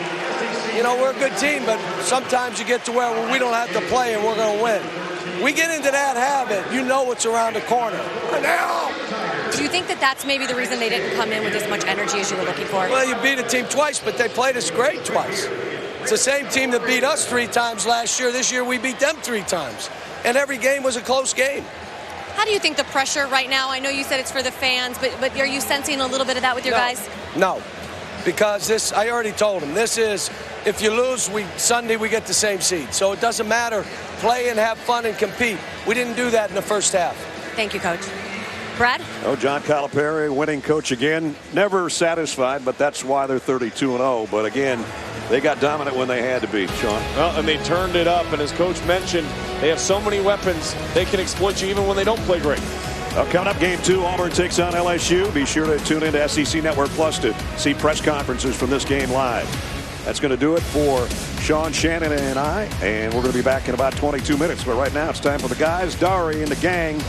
we're a good team, but sometimes you get to where we don't have to play and we're going to win. We get into that habit, you know what's around the corner. Now! Do you think that that's maybe the reason they didn't come in with as much energy as you were looking for? Well, you beat a team twice, but they played us great twice. It's the same team that beat us 3 times last year. This year we beat them 3 times. And every game was a close game. How do you think the pressure right now, I know you said it's for the fans, but are you sensing a little bit of that with your guys? No, because this, I already told them, this is, if you lose, Sunday we get the same seed. So it doesn't matter. Play and have fun and compete. We didn't do that in the first half. Thank you, Coach. Brad? Oh, John Calipari, winning coach again. Never satisfied, but that's why they're 32-0. But again, they got dominant when they had to be, Sean. Well, and they turned it up. And as Coach mentioned, they have so many weapons, they can exploit you even when they don't play great. Coming up, game 2, Auburn takes on LSU. Be sure to tune into SEC Network Plus to see press conferences from this game live. That's going to do it for Sean, Shannon, and I. And we're going to be back in about 22 minutes. But right now, it's time for the guys, Dari, and the gang